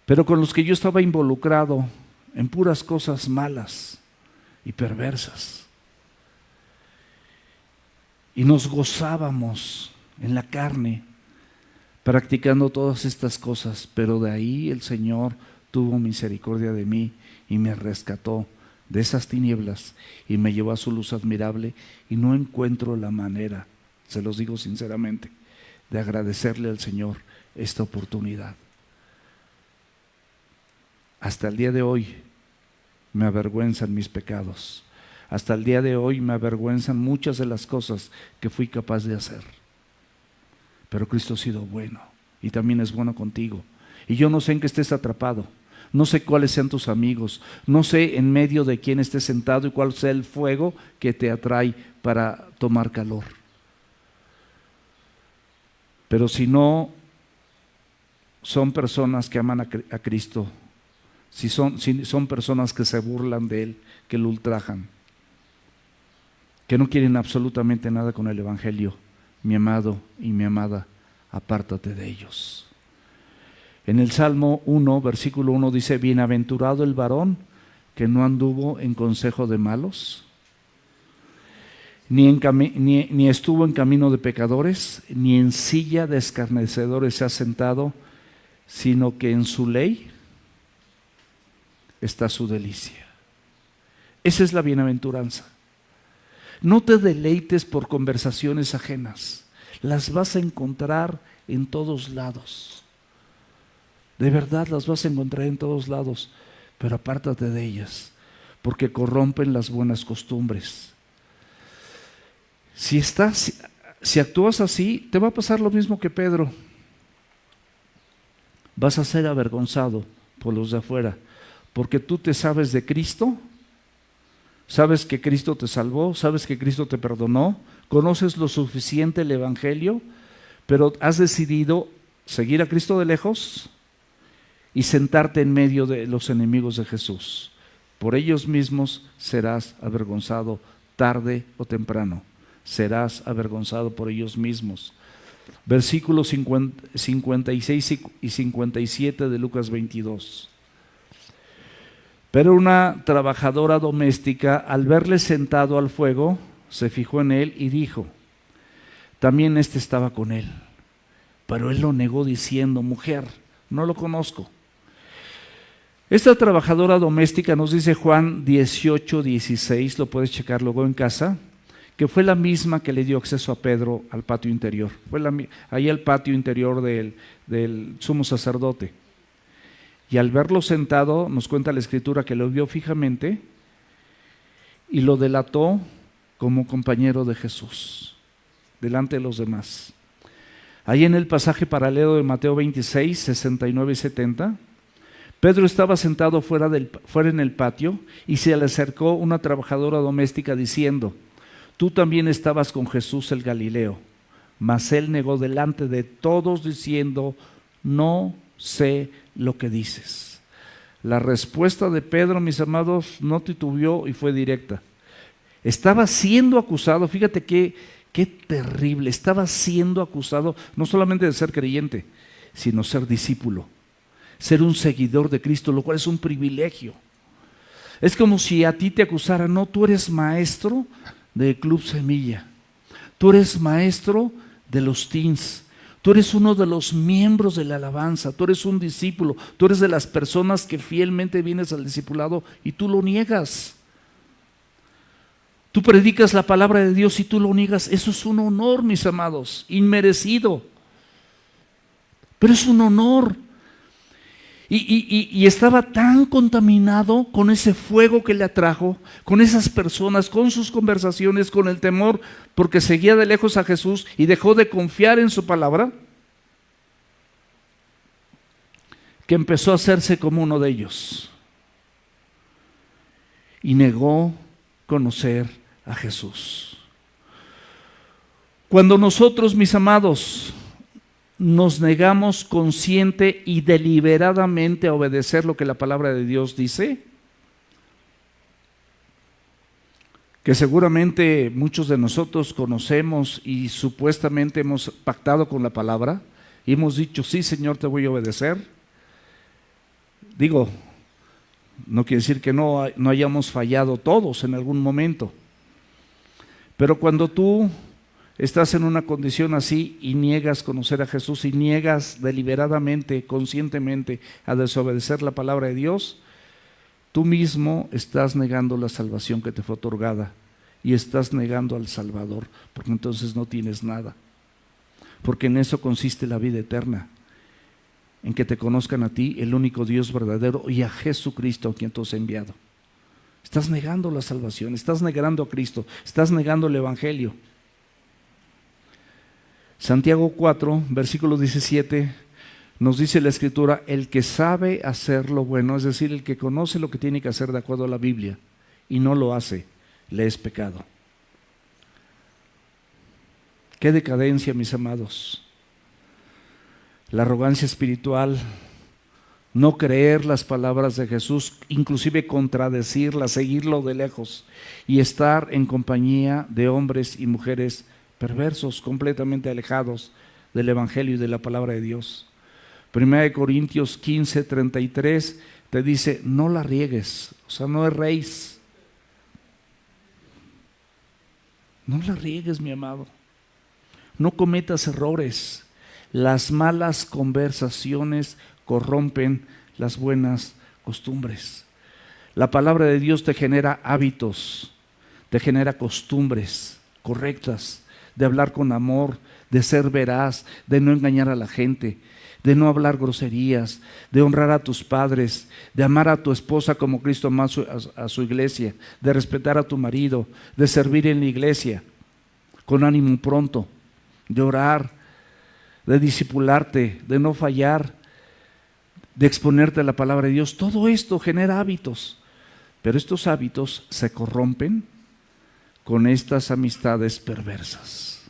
pero con los que yo estaba involucrado en puras cosas malas y perversas. Y nos gozábamos en la carne, practicando todas estas cosas, pero de ahí el Señor tuvo misericordia de mí y me rescató de esas tinieblas y me llevó a su luz admirable, y no encuentro la manera, se los digo sinceramente, de agradecerle al Señor esta oportunidad. Hasta el día de hoy me avergüenzan mis pecados. Hasta el día de hoy me avergüenzan muchas de las cosas que fui capaz de hacer. Pero Cristo ha sido bueno y también es bueno contigo. Y yo no sé en qué estés atrapado, no sé cuáles sean tus amigos, no sé en medio de quién estés sentado y cuál sea el fuego que te atrae para tomar calor. Pero si no son personas que aman a Cristo, si son personas que se burlan de Él, que lo ultrajan, que no quieren absolutamente nada con el Evangelio, mi amado y mi amada, apártate de ellos. En el Salmo 1, versículo 1 dice: bienaventurado el varón que no anduvo en consejo de malos, ni estuvo en camino de pecadores, ni en silla de escarnecedores se ha sentado, sino que en su ley está su delicia. Esa es la bienaventuranza. No te deleites por conversaciones ajenas, las vas a encontrar en todos lados. De verdad las vas a encontrar en todos lados, pero apártate de ellas, porque corrompen las buenas costumbres. Si actúas así, te va a pasar lo mismo que Pedro. Vas a ser avergonzado por los de afuera, porque tú te sabes de Cristo, sabes que Cristo te salvó, sabes que Cristo te perdonó, conoces lo suficiente el Evangelio, pero has decidido seguir a Cristo de lejos y sentarte en medio de los enemigos de Jesús. Por ellos mismos serás avergonzado tarde o temprano. Serás avergonzado por ellos mismos. Versículos 56 y 57 de Lucas 22. Pero una trabajadora doméstica, al verle sentado al fuego, se fijó en él y dijo: también este estaba con él. Pero él lo negó diciendo: mujer, no lo conozco. Esta trabajadora doméstica, nos dice Juan 18:16, lo puedes checar luego en casa, que fue la misma que le dio acceso a Pedro al patio interior. Fue ahí el patio interior del sumo sacerdote. Y al verlo sentado, nos cuenta la Escritura que lo vio fijamente y lo delató como compañero de Jesús, delante de los demás. Ahí en el pasaje paralelo de Mateo 26, 69 y 70, Pedro estaba sentado fuera en el patio y se le acercó una trabajadora doméstica diciendo: tú también estabas con Jesús el Galileo. Mas él negó delante de todos diciendo: no sé lo que dices. La respuesta de Pedro, mis amados, no titubeó y fue directa. Estaba siendo acusado, fíjate qué terrible, estaba siendo acusado no solamente de ser creyente, sino ser discípulo, ser un seguidor de Cristo, lo cual es un privilegio. Es como si a ti te acusaran: no, tú eres maestro del Club Semilla, tú eres maestro de los teens, tú eres uno de los miembros de la alabanza, tú eres un discípulo, tú eres de las personas que fielmente vienes al discipulado y tú lo niegas. Tú predicas la palabra de Dios y tú lo niegas. Eso es un honor, mis amados, inmerecido, pero es un honor. Y estaba tan contaminado con ese fuego que le atrajo, con esas personas, con sus conversaciones, con el temor, porque seguía de lejos a Jesús y dejó de confiar en su palabra, que empezó a hacerse como uno de ellos y negó conocer a Jesús. Cuando nosotros, mis amados, nos negamos consciente y deliberadamente a obedecer lo que la palabra de Dios dice, que seguramente muchos de nosotros conocemos y supuestamente hemos pactado con la palabra y hemos dicho, sí, Señor, te voy a obedecer. Digo, no quiere decir que no hayamos fallado todos en algún momento, pero cuando tú estás en una condición así y niegas conocer a Jesús y niegas deliberadamente, conscientemente a desobedecer la palabra de Dios, tú mismo estás negando la salvación que te fue otorgada y estás negando al Salvador, porque entonces no tienes nada, porque en eso consiste la vida eterna, en que te conozcan a ti, el único Dios verdadero, y a Jesucristo a quien tú has enviado. Estás negando la salvación, estás negando a Cristo, estás negando el Evangelio. Santiago 4, versículo 17, nos dice la Escritura, el que sabe hacer lo bueno, es decir, el que conoce lo que tiene que hacer de acuerdo a la Biblia y no lo hace, le es pecado. Qué decadencia, mis amados. La arrogancia espiritual, no creer las palabras de Jesús, inclusive contradecirlas, seguirlo de lejos y estar en compañía de hombres y mujeres perversos, completamente alejados del Evangelio y de la palabra de Dios. 1 Corintios 15, 33 te dice, no la riegues, o sea, no erréis. No la riegues, mi amado. No cometas errores. Las malas conversaciones corrompen las buenas costumbres. La palabra de Dios te genera hábitos, te genera costumbres correctas, de hablar con amor, de ser veraz, de no engañar a la gente, de no hablar groserías, de honrar a tus padres, de amar a tu esposa como Cristo amó a su iglesia, de respetar a tu marido, de servir en la iglesia con ánimo pronto, de orar, de discipularte, de no fallar, de exponerte a la palabra de Dios. Todo esto genera hábitos, pero estos hábitos se corrompen con estas amistades perversas.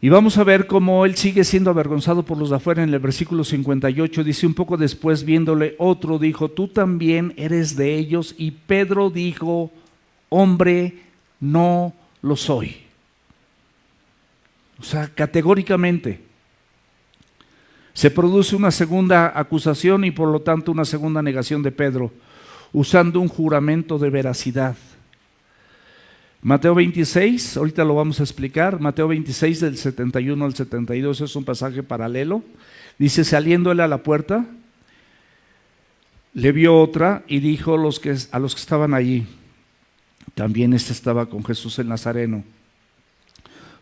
Y vamos a ver cómo él sigue siendo avergonzado por los de afuera. En el versículo 58 dice, un poco después viéndole, otro dijo, tú también eres de ellos. Y Pedro dijo, hombre, no lo soy. O sea, categóricamente se produce una segunda acusación y por lo tanto una segunda negación de Pedro, usando un juramento de veracidad. Mateo 26, ahorita lo vamos a explicar, Mateo 26 del 71 al 72 es un pasaje paralelo. Dice, saliendo él a la puerta, le vio otra y dijo a los que estaban allí, también estaba con Jesús el Nazareno.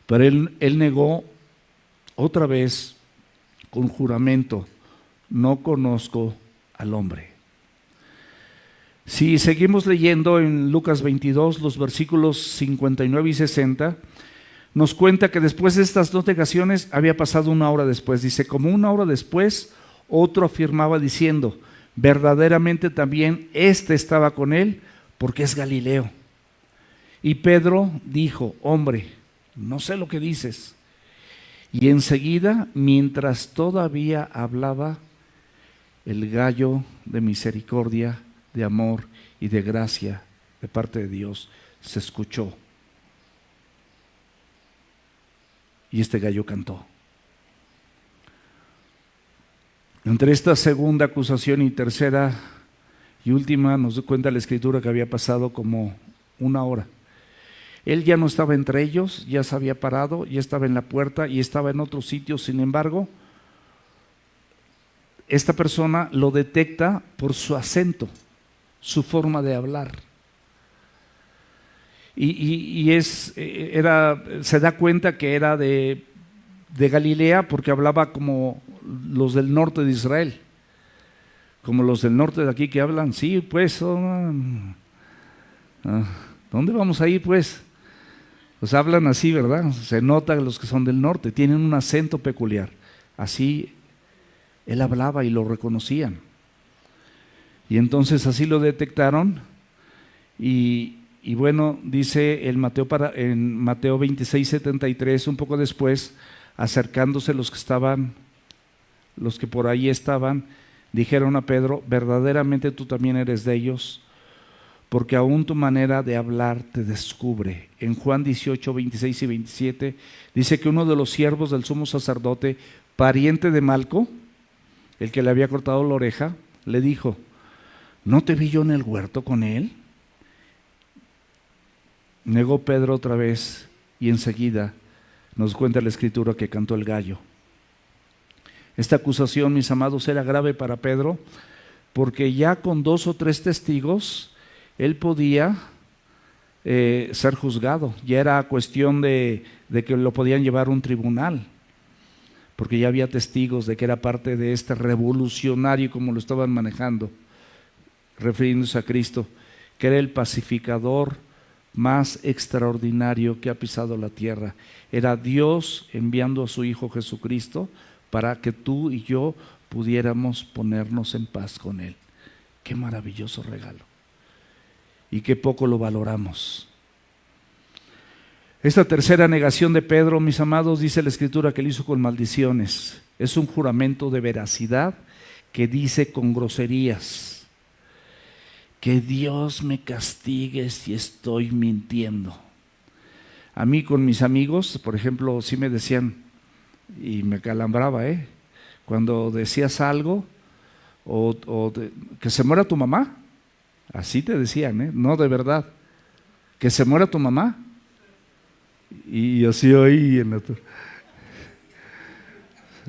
Pero él negó otra vez con juramento, no conozco al hombre. Si seguimos leyendo en Lucas 22, los versículos 59 y 60, nos cuenta que después de estas dos negaciones había pasado una hora después. Dice, como una hora después, otro afirmaba diciendo, verdaderamente también estaba con él, porque es Galileo. Y Pedro dijo, hombre, no sé lo que dices. Y enseguida, mientras todavía hablaba, el gallo de misericordia, de amor y de gracia de parte de Dios se escuchó. Y este gallo cantó. Entre esta segunda acusación y tercera y última, nos cuenta la Escritura que había pasado como una hora. Él ya no estaba entre ellos, ya se había parado, ya estaba en la puerta y estaba en otro sitio. Sin embargo, esta persona lo detecta por su acento, su forma de hablar. Se da cuenta que era de Galilea porque hablaba como los del norte de Israel, como los del norte de aquí que hablan, sí, pues, ¿dónde vamos a ir, pues? Pues hablan así, ¿verdad? Se nota los que son del norte, tienen un acento peculiar. Así él hablaba y lo reconocían. Y entonces así lo detectaron y bueno, dice en Mateo 26:73, un poco después, acercándose los que por ahí estaban, dijeron a Pedro: verdaderamente tú también eres de ellos, porque aún tu manera de hablar te descubre. En Juan 18:26 y 27 dice que uno de los siervos del sumo sacerdote, pariente de Malco, el que le había cortado la oreja, le dijo: ¿no te vi yo en el huerto con él? Negó Pedro otra vez y enseguida nos cuenta la Escritura que cantó el gallo. Esta acusación, mis amados, era grave para Pedro, porque ya con 2 o 3 testigos él podía ser juzgado. Ya era cuestión de que lo podían llevar a un tribunal, porque ya había testigos de que era parte de este revolucionario, como lo estaban manejando, refiriéndose a Cristo, que era el pacificador más extraordinario que ha pisado la tierra. Era Dios enviando a su Hijo Jesucristo para que tú y yo pudiéramos ponernos en paz con Él. Qué maravilloso regalo. Y qué poco lo valoramos. Esta tercera negación de Pedro, mis amados, dice la Escritura que lo hizo con maldiciones. Es un juramento de veracidad que dice con groserías: que Dios me castigue si estoy mintiendo. A mí con mis amigos, por ejemplo, sí me decían, y me calambraba, cuando decías algo, que se muera tu mamá, así te decían, no de verdad, que se muera tu mamá. Y así oí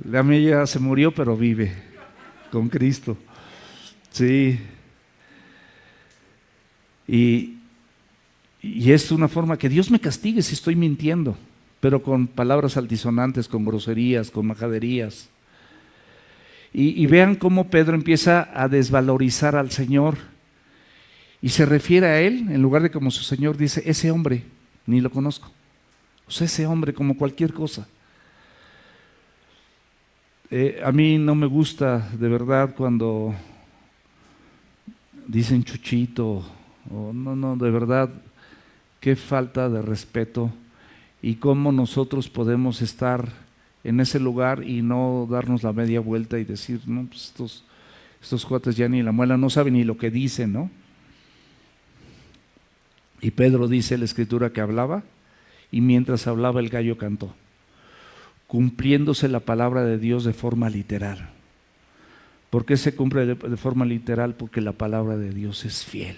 la mía ya se murió, pero vive con Cristo. Sí. Y es una forma que Dios me castigue si estoy mintiendo, pero con palabras altisonantes, con groserías, con majaderías. Y vean cómo Pedro empieza a desvalorizar al Señor y se refiere a Él, en lugar de como su Señor, dice: ese hombre, ni lo conozco. O sea, ese hombre, como cualquier cosa. A mí no me gusta de verdad cuando dicen Chuchito. No, de verdad, qué falta de respeto, y cómo nosotros podemos estar en ese lugar y no darnos la media vuelta y decir: no, pues estos cuates ya ni la muela, no saben ni lo que dicen, ¿no? Y Pedro dice en la Escritura que hablaba, y mientras hablaba el gallo cantó, cumpliéndose la palabra de Dios de forma literal. ¿Por qué se cumple de forma literal? Porque la palabra de Dios es fiel.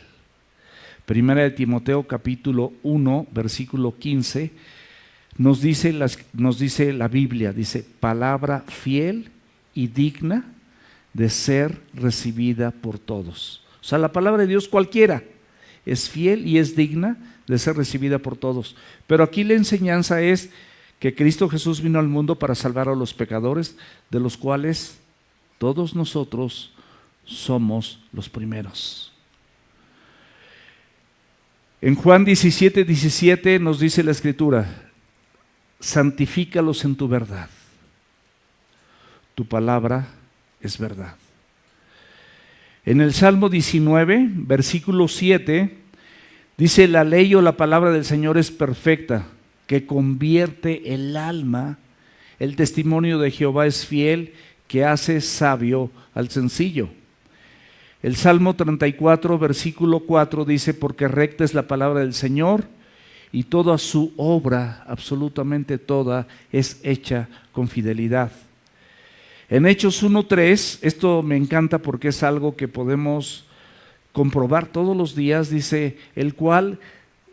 Primera de Timoteo capítulo 1, versículo 15, nos dice la Biblia, dice: palabra fiel y digna de ser recibida por todos. O sea, la palabra de Dios cualquiera es fiel y es digna de ser recibida por todos. Pero aquí la enseñanza es que Cristo Jesús vino al mundo para salvar a los pecadores, de los cuales todos nosotros somos los primeros. En Juan 17:17 nos dice la Escritura: santifícalos en tu verdad, tu palabra es verdad. En el Salmo 19, versículo 7, dice: la ley o la palabra del Señor es perfecta, que convierte el alma. El testimonio de Jehová es fiel, que hace sabio al sencillo. El Salmo 34, versículo 4 dice: porque recta es la palabra del Señor, y toda su obra, absolutamente toda, es hecha con fidelidad. En Hechos 1:3, esto me encanta porque es algo que podemos comprobar todos los días, dice: el cual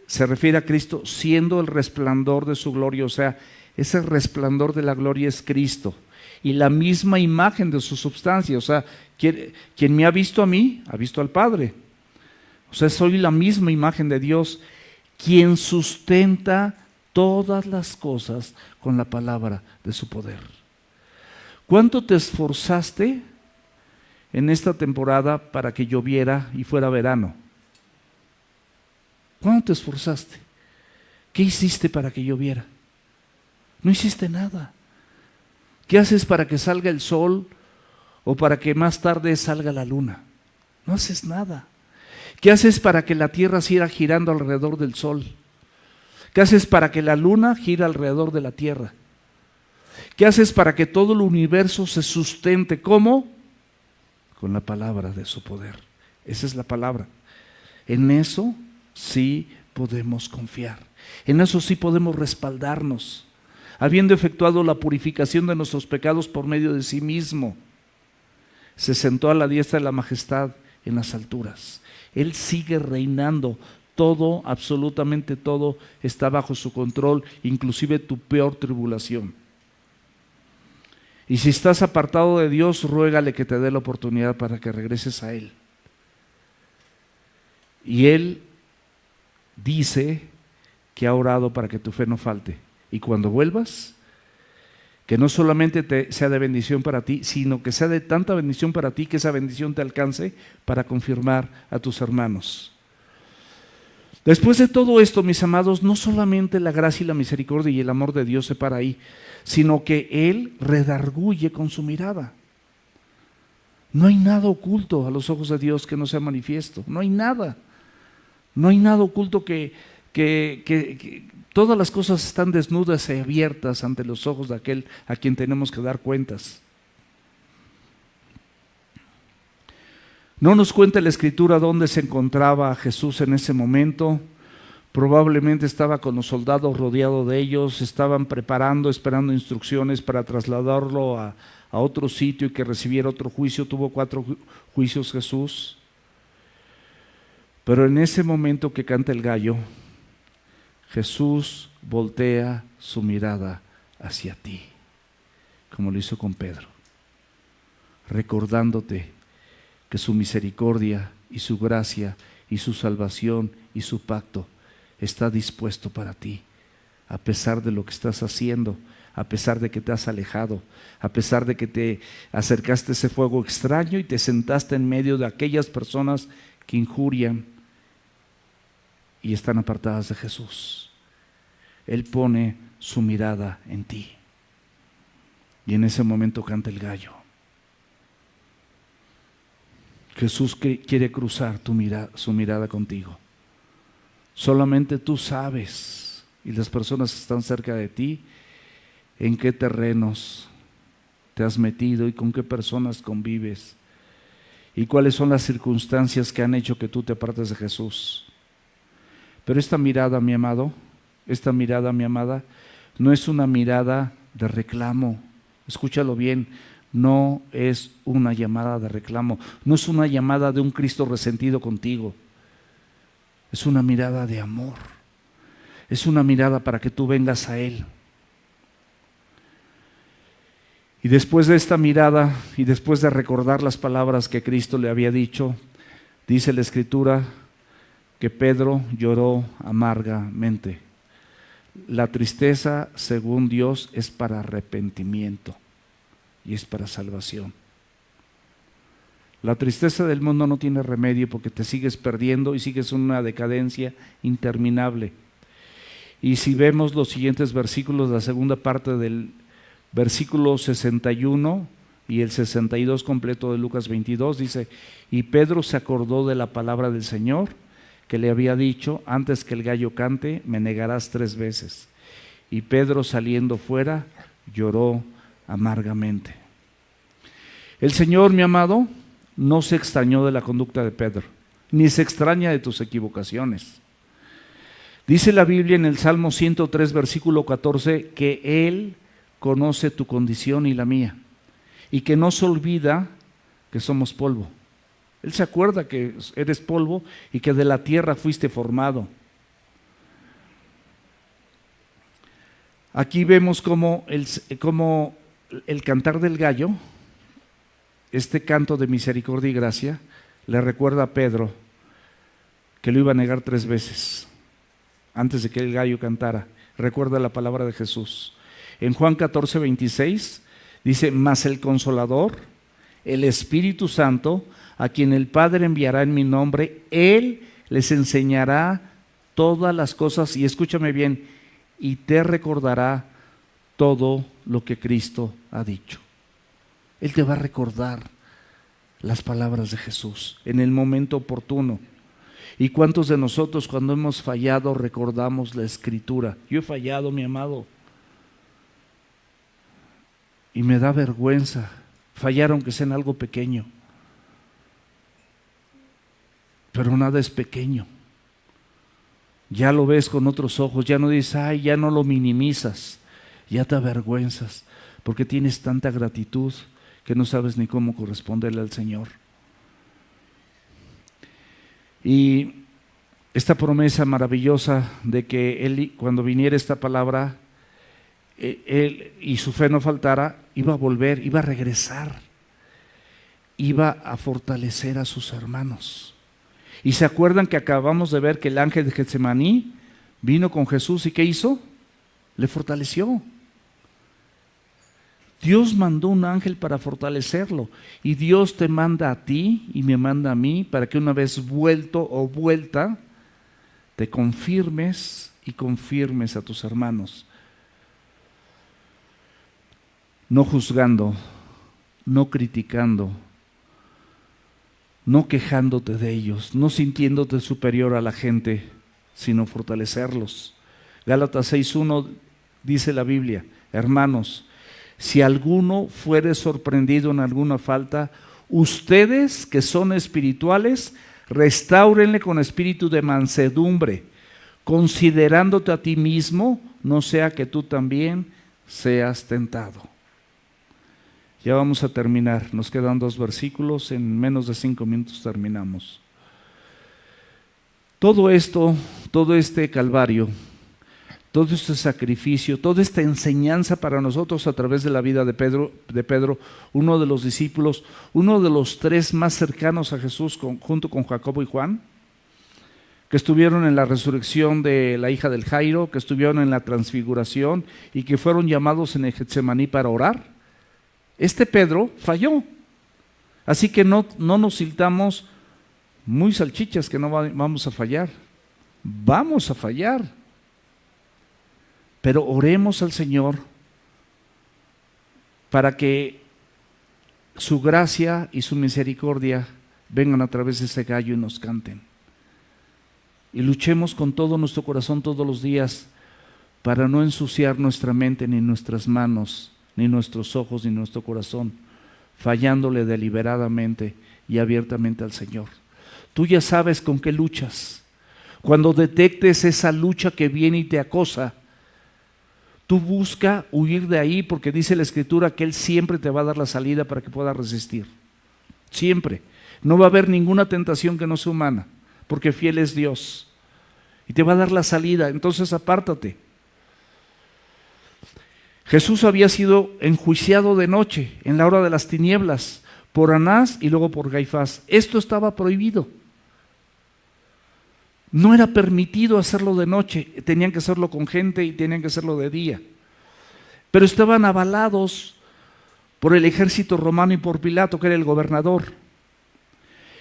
se refiere a Cristo, siendo el resplandor de su gloria. O sea, ese resplandor de la gloria es Cristo, y la misma imagen de su substancia. O sea, quien me ha visto a mí, ha visto al Padre. O sea, soy la misma imagen de Dios, quien sustenta todas las cosas con la palabra de su poder. ¿Cuánto te esforzaste en esta temporada para que lloviera y fuera verano? ¿Cuánto te esforzaste? ¿Qué hiciste para que lloviera? No hiciste nada. ¿Qué haces para que salga el sol o para que más tarde salga la luna? No haces nada. ¿Qué haces para que la tierra siga girando alrededor del sol? ¿Qué haces para que la luna gire alrededor de la tierra? ¿Qué haces para que todo el universo se sustente? ¿Cómo? Con la palabra de su poder. Esa es la palabra. En eso sí podemos confiar. En eso sí podemos respaldarnos. Habiendo efectuado la purificación de nuestros pecados por medio de sí mismo, se sentó a la diestra de la majestad en las alturas. Él sigue reinando. Todo, absolutamente todo, está bajo su control, inclusive tu peor tribulación. Y si estás apartado de Dios, ruégale que te dé la oportunidad para que regreses a Él. Y Él dice que ha orado para que tu fe no falte. Y cuando vuelvas, que no solamente sea de bendición para ti, sino que sea de tanta bendición para ti que esa bendición te alcance para confirmar a tus hermanos. Después de todo esto, mis amados, no solamente la gracia y la misericordia y el amor de Dios se para ahí, sino que Él redarguye con su mirada. No hay nada oculto a los ojos de Dios que no sea manifiesto. No hay nada. No hay nada oculto que todas las cosas están desnudas y abiertas ante los ojos de aquel a quien tenemos que dar cuentas. No nos cuenta la Escritura dónde se encontraba Jesús en ese momento. Probablemente estaba con los soldados rodeado de ellos, estaban preparando, esperando instrucciones para trasladarlo a otro sitio y que recibiera otro juicio. Tuvo 4 juicios Jesús. Pero en ese momento que canta el gallo, Jesús voltea su mirada hacia ti, como lo hizo con Pedro, recordándote que su misericordia y su gracia y su salvación y su pacto está dispuesto para ti, a pesar de lo que estás haciendo, a pesar de que te has alejado, a pesar de que te acercaste a ese fuego extraño y te sentaste en medio de aquellas personas que injurian y están apartadas de Jesús. Él pone su mirada en ti. Y en ese momento canta el gallo. Jesús quiere cruzar su mirada contigo. Solamente tú sabes, y las personas que están cerca de ti, en qué terrenos te has metido y con qué personas convives, y cuáles son las circunstancias que han hecho que tú te apartes de Jesús. Pero esta mirada, mi amado, esta mirada, mi amada, no es una mirada de reclamo. Escúchalo bien. No es una llamada de reclamo, no es una llamada de un Cristo resentido contigo. Es una mirada de amor. Es una mirada para que tú vengas a Él. Y después de esta mirada y después de recordar las palabras que Cristo le había dicho, dice la Escritura que Pedro lloró amargamente. La tristeza, según Dios, es para arrepentimiento. Y es para salvación. La tristeza del mundo no tiene remedio porque te sigues perdiendo y sigues en una decadencia interminable. Y si vemos los siguientes versículos, la segunda parte del versículo 61 y el 62 completo de Lucas 22, dice: y Pedro se acordó de la palabra del Señor que le había dicho: antes que el gallo cante, me negarás 3 veces. Y Pedro, saliendo fuera, lloró amargamente. El Señor, mi amado, no se extrañó de la conducta de Pedro, ni se extraña de tus equivocaciones. Dice la Biblia en el Salmo 103, versículo 14, que Él conoce tu condición y la mía, y que no se olvida que somos polvo. Él se acuerda que eres polvo y que de la tierra fuiste formado. Aquí vemos cómo el cantar del gallo, este canto de misericordia y gracia, le recuerda a Pedro que lo iba a negar 3 veces antes de que el gallo cantara. Recuerda la palabra de Jesús. En Juan 14, 26 Dice, mas el Consolador, el Espíritu Santo, a quien el Padre enviará en mi nombre, Él les enseñará todas las cosas, y escúchame bien, y te recordará todo lo que Cristo ha dicho. Él te va a recordar las palabras de Jesús en el momento oportuno. ¿Y cuántos de nosotros cuando hemos fallado recordamos la Escritura? Yo he fallado, mi amado, y me da vergüenza fallar aunque sea en algo pequeño, pero nada es pequeño. Ya lo ves con otros ojos, ya no dices, ay, ya no lo minimizas, ya te avergüenzas, porque tienes tanta gratitud que no sabes ni cómo corresponderle al Señor. Y esta promesa maravillosa de que Él, cuando viniera esta palabra, Él y su fe no faltara, iba a volver, iba a regresar, iba a fortalecer a sus hermanos. Y se acuerdan que acabamos de ver que el ángel de Getsemaní vino con Jesús y ¿qué hizo? Le fortaleció. Dios mandó un ángel para fortalecerlo, y Dios te manda a ti y me manda a mí para que una vez vuelto o vuelta te confirmes y confirmes a tus hermanos, no juzgando, no criticando, no quejándote de ellos, no sintiéndote superior a la gente, sino fortalecerlos. Gálatas 6:1 dice la Biblia, hermanos, si alguno fuere sorprendido en alguna falta, ustedes que son espirituales, restáurenle con espíritu de mansedumbre, considerándote a ti mismo, no sea que tú también seas tentado. Ya vamos a terminar, nos quedan 2 versículos, en menos de 5 minutos terminamos. Todo esto, todo este calvario, todo este sacrificio, toda esta enseñanza para nosotros a través de la vida de Pedro, uno de los discípulos, uno de los 3 más cercanos a Jesús junto con Jacobo y Juan, que estuvieron en la resurrección de la hija del Jairo, que estuvieron en la transfiguración y que fueron llamados en el Getsemaní para orar. Este Pedro falló, así que no nos sintamos muy salchichas que no vamos a fallar, vamos a fallar, pero oremos al Señor para que su gracia y su misericordia vengan a través de ese gallo y nos canten, y luchemos con todo nuestro corazón todos los días para no ensuciar nuestra mente ni nuestras manos, ni nuestros ojos, ni nuestro corazón, fallándole deliberadamente y abiertamente al Señor. Tú ya sabes con qué luchas. Cuando detectes esa lucha que viene y te acosa, tú busca huir de ahí, porque dice la Escritura que Él siempre te va a dar la salida para que puedas resistir. Siempre. No va a haber ninguna tentación que no sea humana, porque fiel es Dios. Y te va a dar la salida, entonces apártate. Jesús había sido enjuiciado de noche, en la hora de las tinieblas, por Anás y luego por Caifás. Esto estaba prohibido. No era permitido hacerlo de noche, tenían que hacerlo con gente y tenían que hacerlo de día. Pero estaban avalados por el ejército romano y por Pilato, que era el gobernador.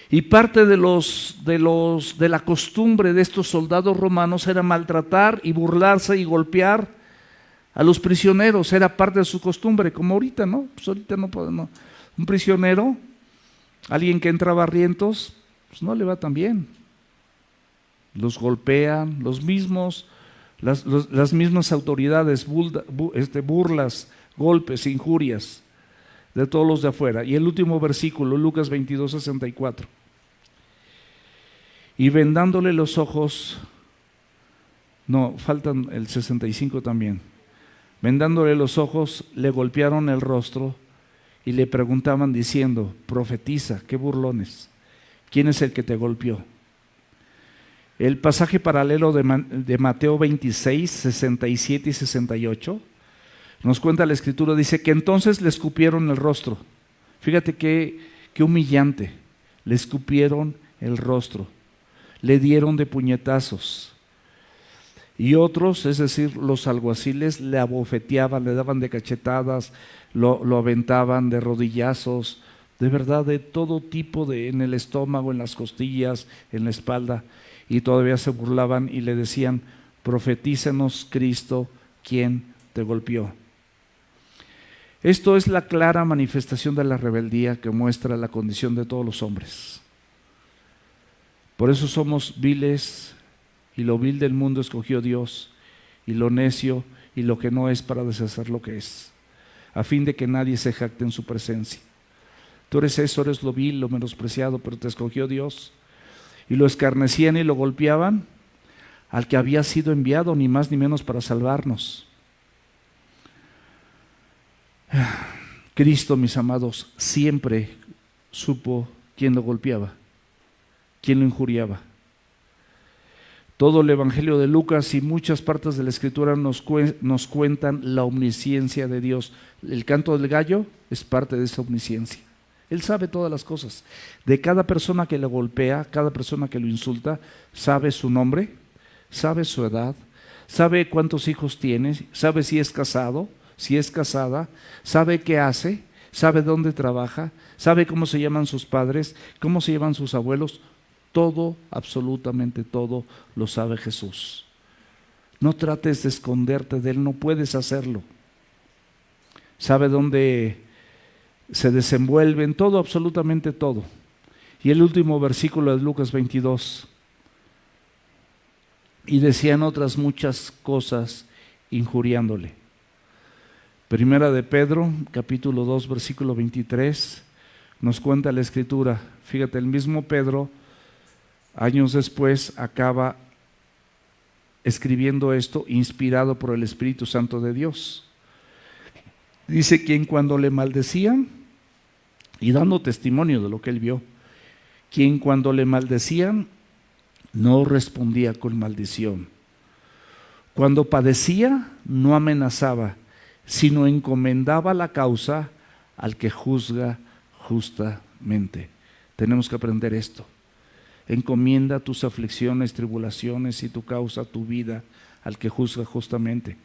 Y parte de la costumbre de estos soldados romanos era maltratar y burlarse y golpear a los prisioneros, era parte de su costumbre, como ahorita, ¿no? Pues ahorita no podemos. Un prisionero, alguien que entra a barrientos, pues no le va tan bien. Los golpean, las mismas autoridades, burlas, golpes, injurias de todos los de afuera. Y el último versículo, Lucas 22:64. Y vendándole los ojos, no, faltan el 65 también. Vendándole los ojos, le golpearon el rostro y le preguntaban diciendo, profetiza, qué burlones, ¿quién es el que te golpeó? El pasaje paralelo de Mateo 26, 67 y 68 nos cuenta la Escritura, dice que entonces le escupieron el rostro. Fíjate qué humillante, le escupieron el rostro, le dieron de puñetazos. Y otros, es decir, los alguaciles, le abofeteaban, le daban de cachetadas, lo aventaban de rodillazos, de verdad, de todo tipo, en el estómago, en las costillas, en la espalda, y todavía se burlaban y le decían: profetícenos, Cristo, ¿quién te golpeó? Esto es la clara manifestación de la rebeldía que muestra la condición de todos los hombres. Por eso somos viles, y lo vil del mundo escogió Dios, y lo necio y lo que no es, para deshacer lo que es, a fin de que nadie se jacte en su presencia. Tú eres eso, eres lo vil, lo menospreciado, pero te escogió Dios. Y lo escarnecían y lo golpeaban al que había sido enviado, ni más ni menos, para salvarnos. Cristo, mis amados, siempre supo quién lo golpeaba, quién lo injuriaba. Todo el Evangelio de Lucas y muchas partes de la Escritura nos cuentan la omnisciencia de Dios. El canto del gallo es parte de esa omnisciencia. Él sabe todas las cosas. De cada persona que le golpea, cada persona que lo insulta, sabe su nombre, sabe su edad, sabe cuántos hijos tiene, sabe si es casado, si es casada, sabe qué hace, sabe dónde trabaja, sabe cómo se llaman sus padres, cómo se llaman sus abuelos. Todo, absolutamente todo, lo sabe Jesús. No trates de esconderte de Él, no puedes hacerlo. Sabe dónde se desenvuelven, todo, absolutamente todo. Y el último versículo de Lucas 22. Y decían otras muchas cosas injuriándole. Primera de Pedro, capítulo 2, versículo 23, nos cuenta la Escritura. Fíjate, el mismo Pedro, años después, acaba escribiendo esto, inspirado por el Espíritu Santo de Dios. Dice: quien cuando le maldecían, y dando testimonio de lo que él vio, quien cuando le maldecían no respondía con maldición. Cuando padecía no amenazaba, sino encomendaba la causa al que juzga justamente. Tenemos que aprender esto. Encomienda tus aflicciones, tribulaciones y tu causa, tu vida, al que juzga justamente.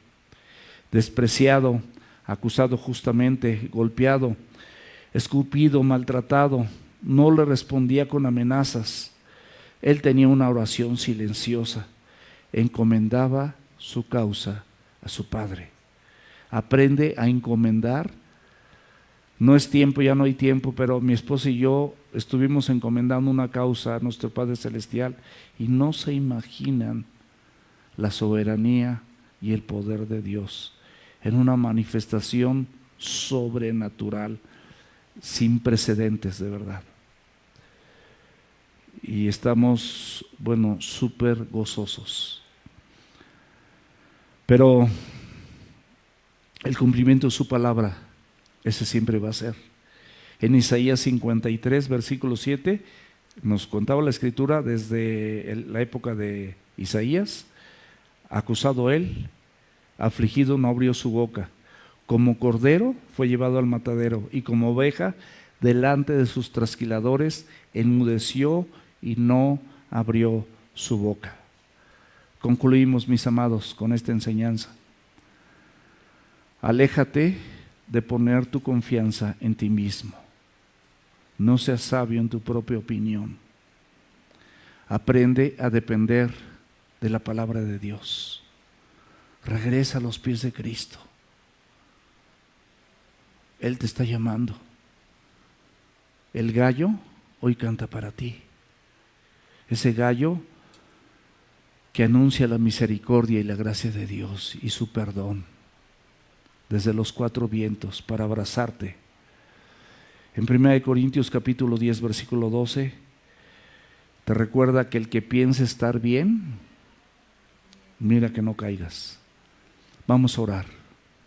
Despreciado, acusado justamente, golpeado, escupido, maltratado, no le respondía con amenazas. Él tenía una oración silenciosa, encomendaba su causa a su Padre. Aprende a encomendar. No es tiempo, ya no hay tiempo, pero mi esposa y yo estuvimos encomendando una causa a nuestro Padre Celestial y no se imaginan la soberanía y el poder de Dios en una manifestación sobrenatural sin precedentes, de verdad. Y estamos, súper gozosos. Pero el cumplimiento de su palabra, ese siempre va a ser. En Isaías 53, versículo 7, nos contaba la Escritura desde la época de Isaías: acusado él, afligido, no abrió su boca. Como cordero fue llevado al matadero, y como oveja delante de sus trasquiladores enmudeció y no abrió su boca. Concluimos, mis amados, con esta enseñanza. Aléjate de poner tu confianza en ti mismo. No seas sabio en tu propia opinión. Aprende a depender de la palabra de Dios. Regresa a los pies de Cristo. Él te está llamando. El gallo hoy canta para ti. Ese gallo que anuncia la misericordia y la gracia de Dios y su perdón desde los cuatro vientos para abrazarte. En 1 Corintios capítulo 10, versículo 12, te recuerda que el que piense estar bien, mira que no caigas. Vamos a orar.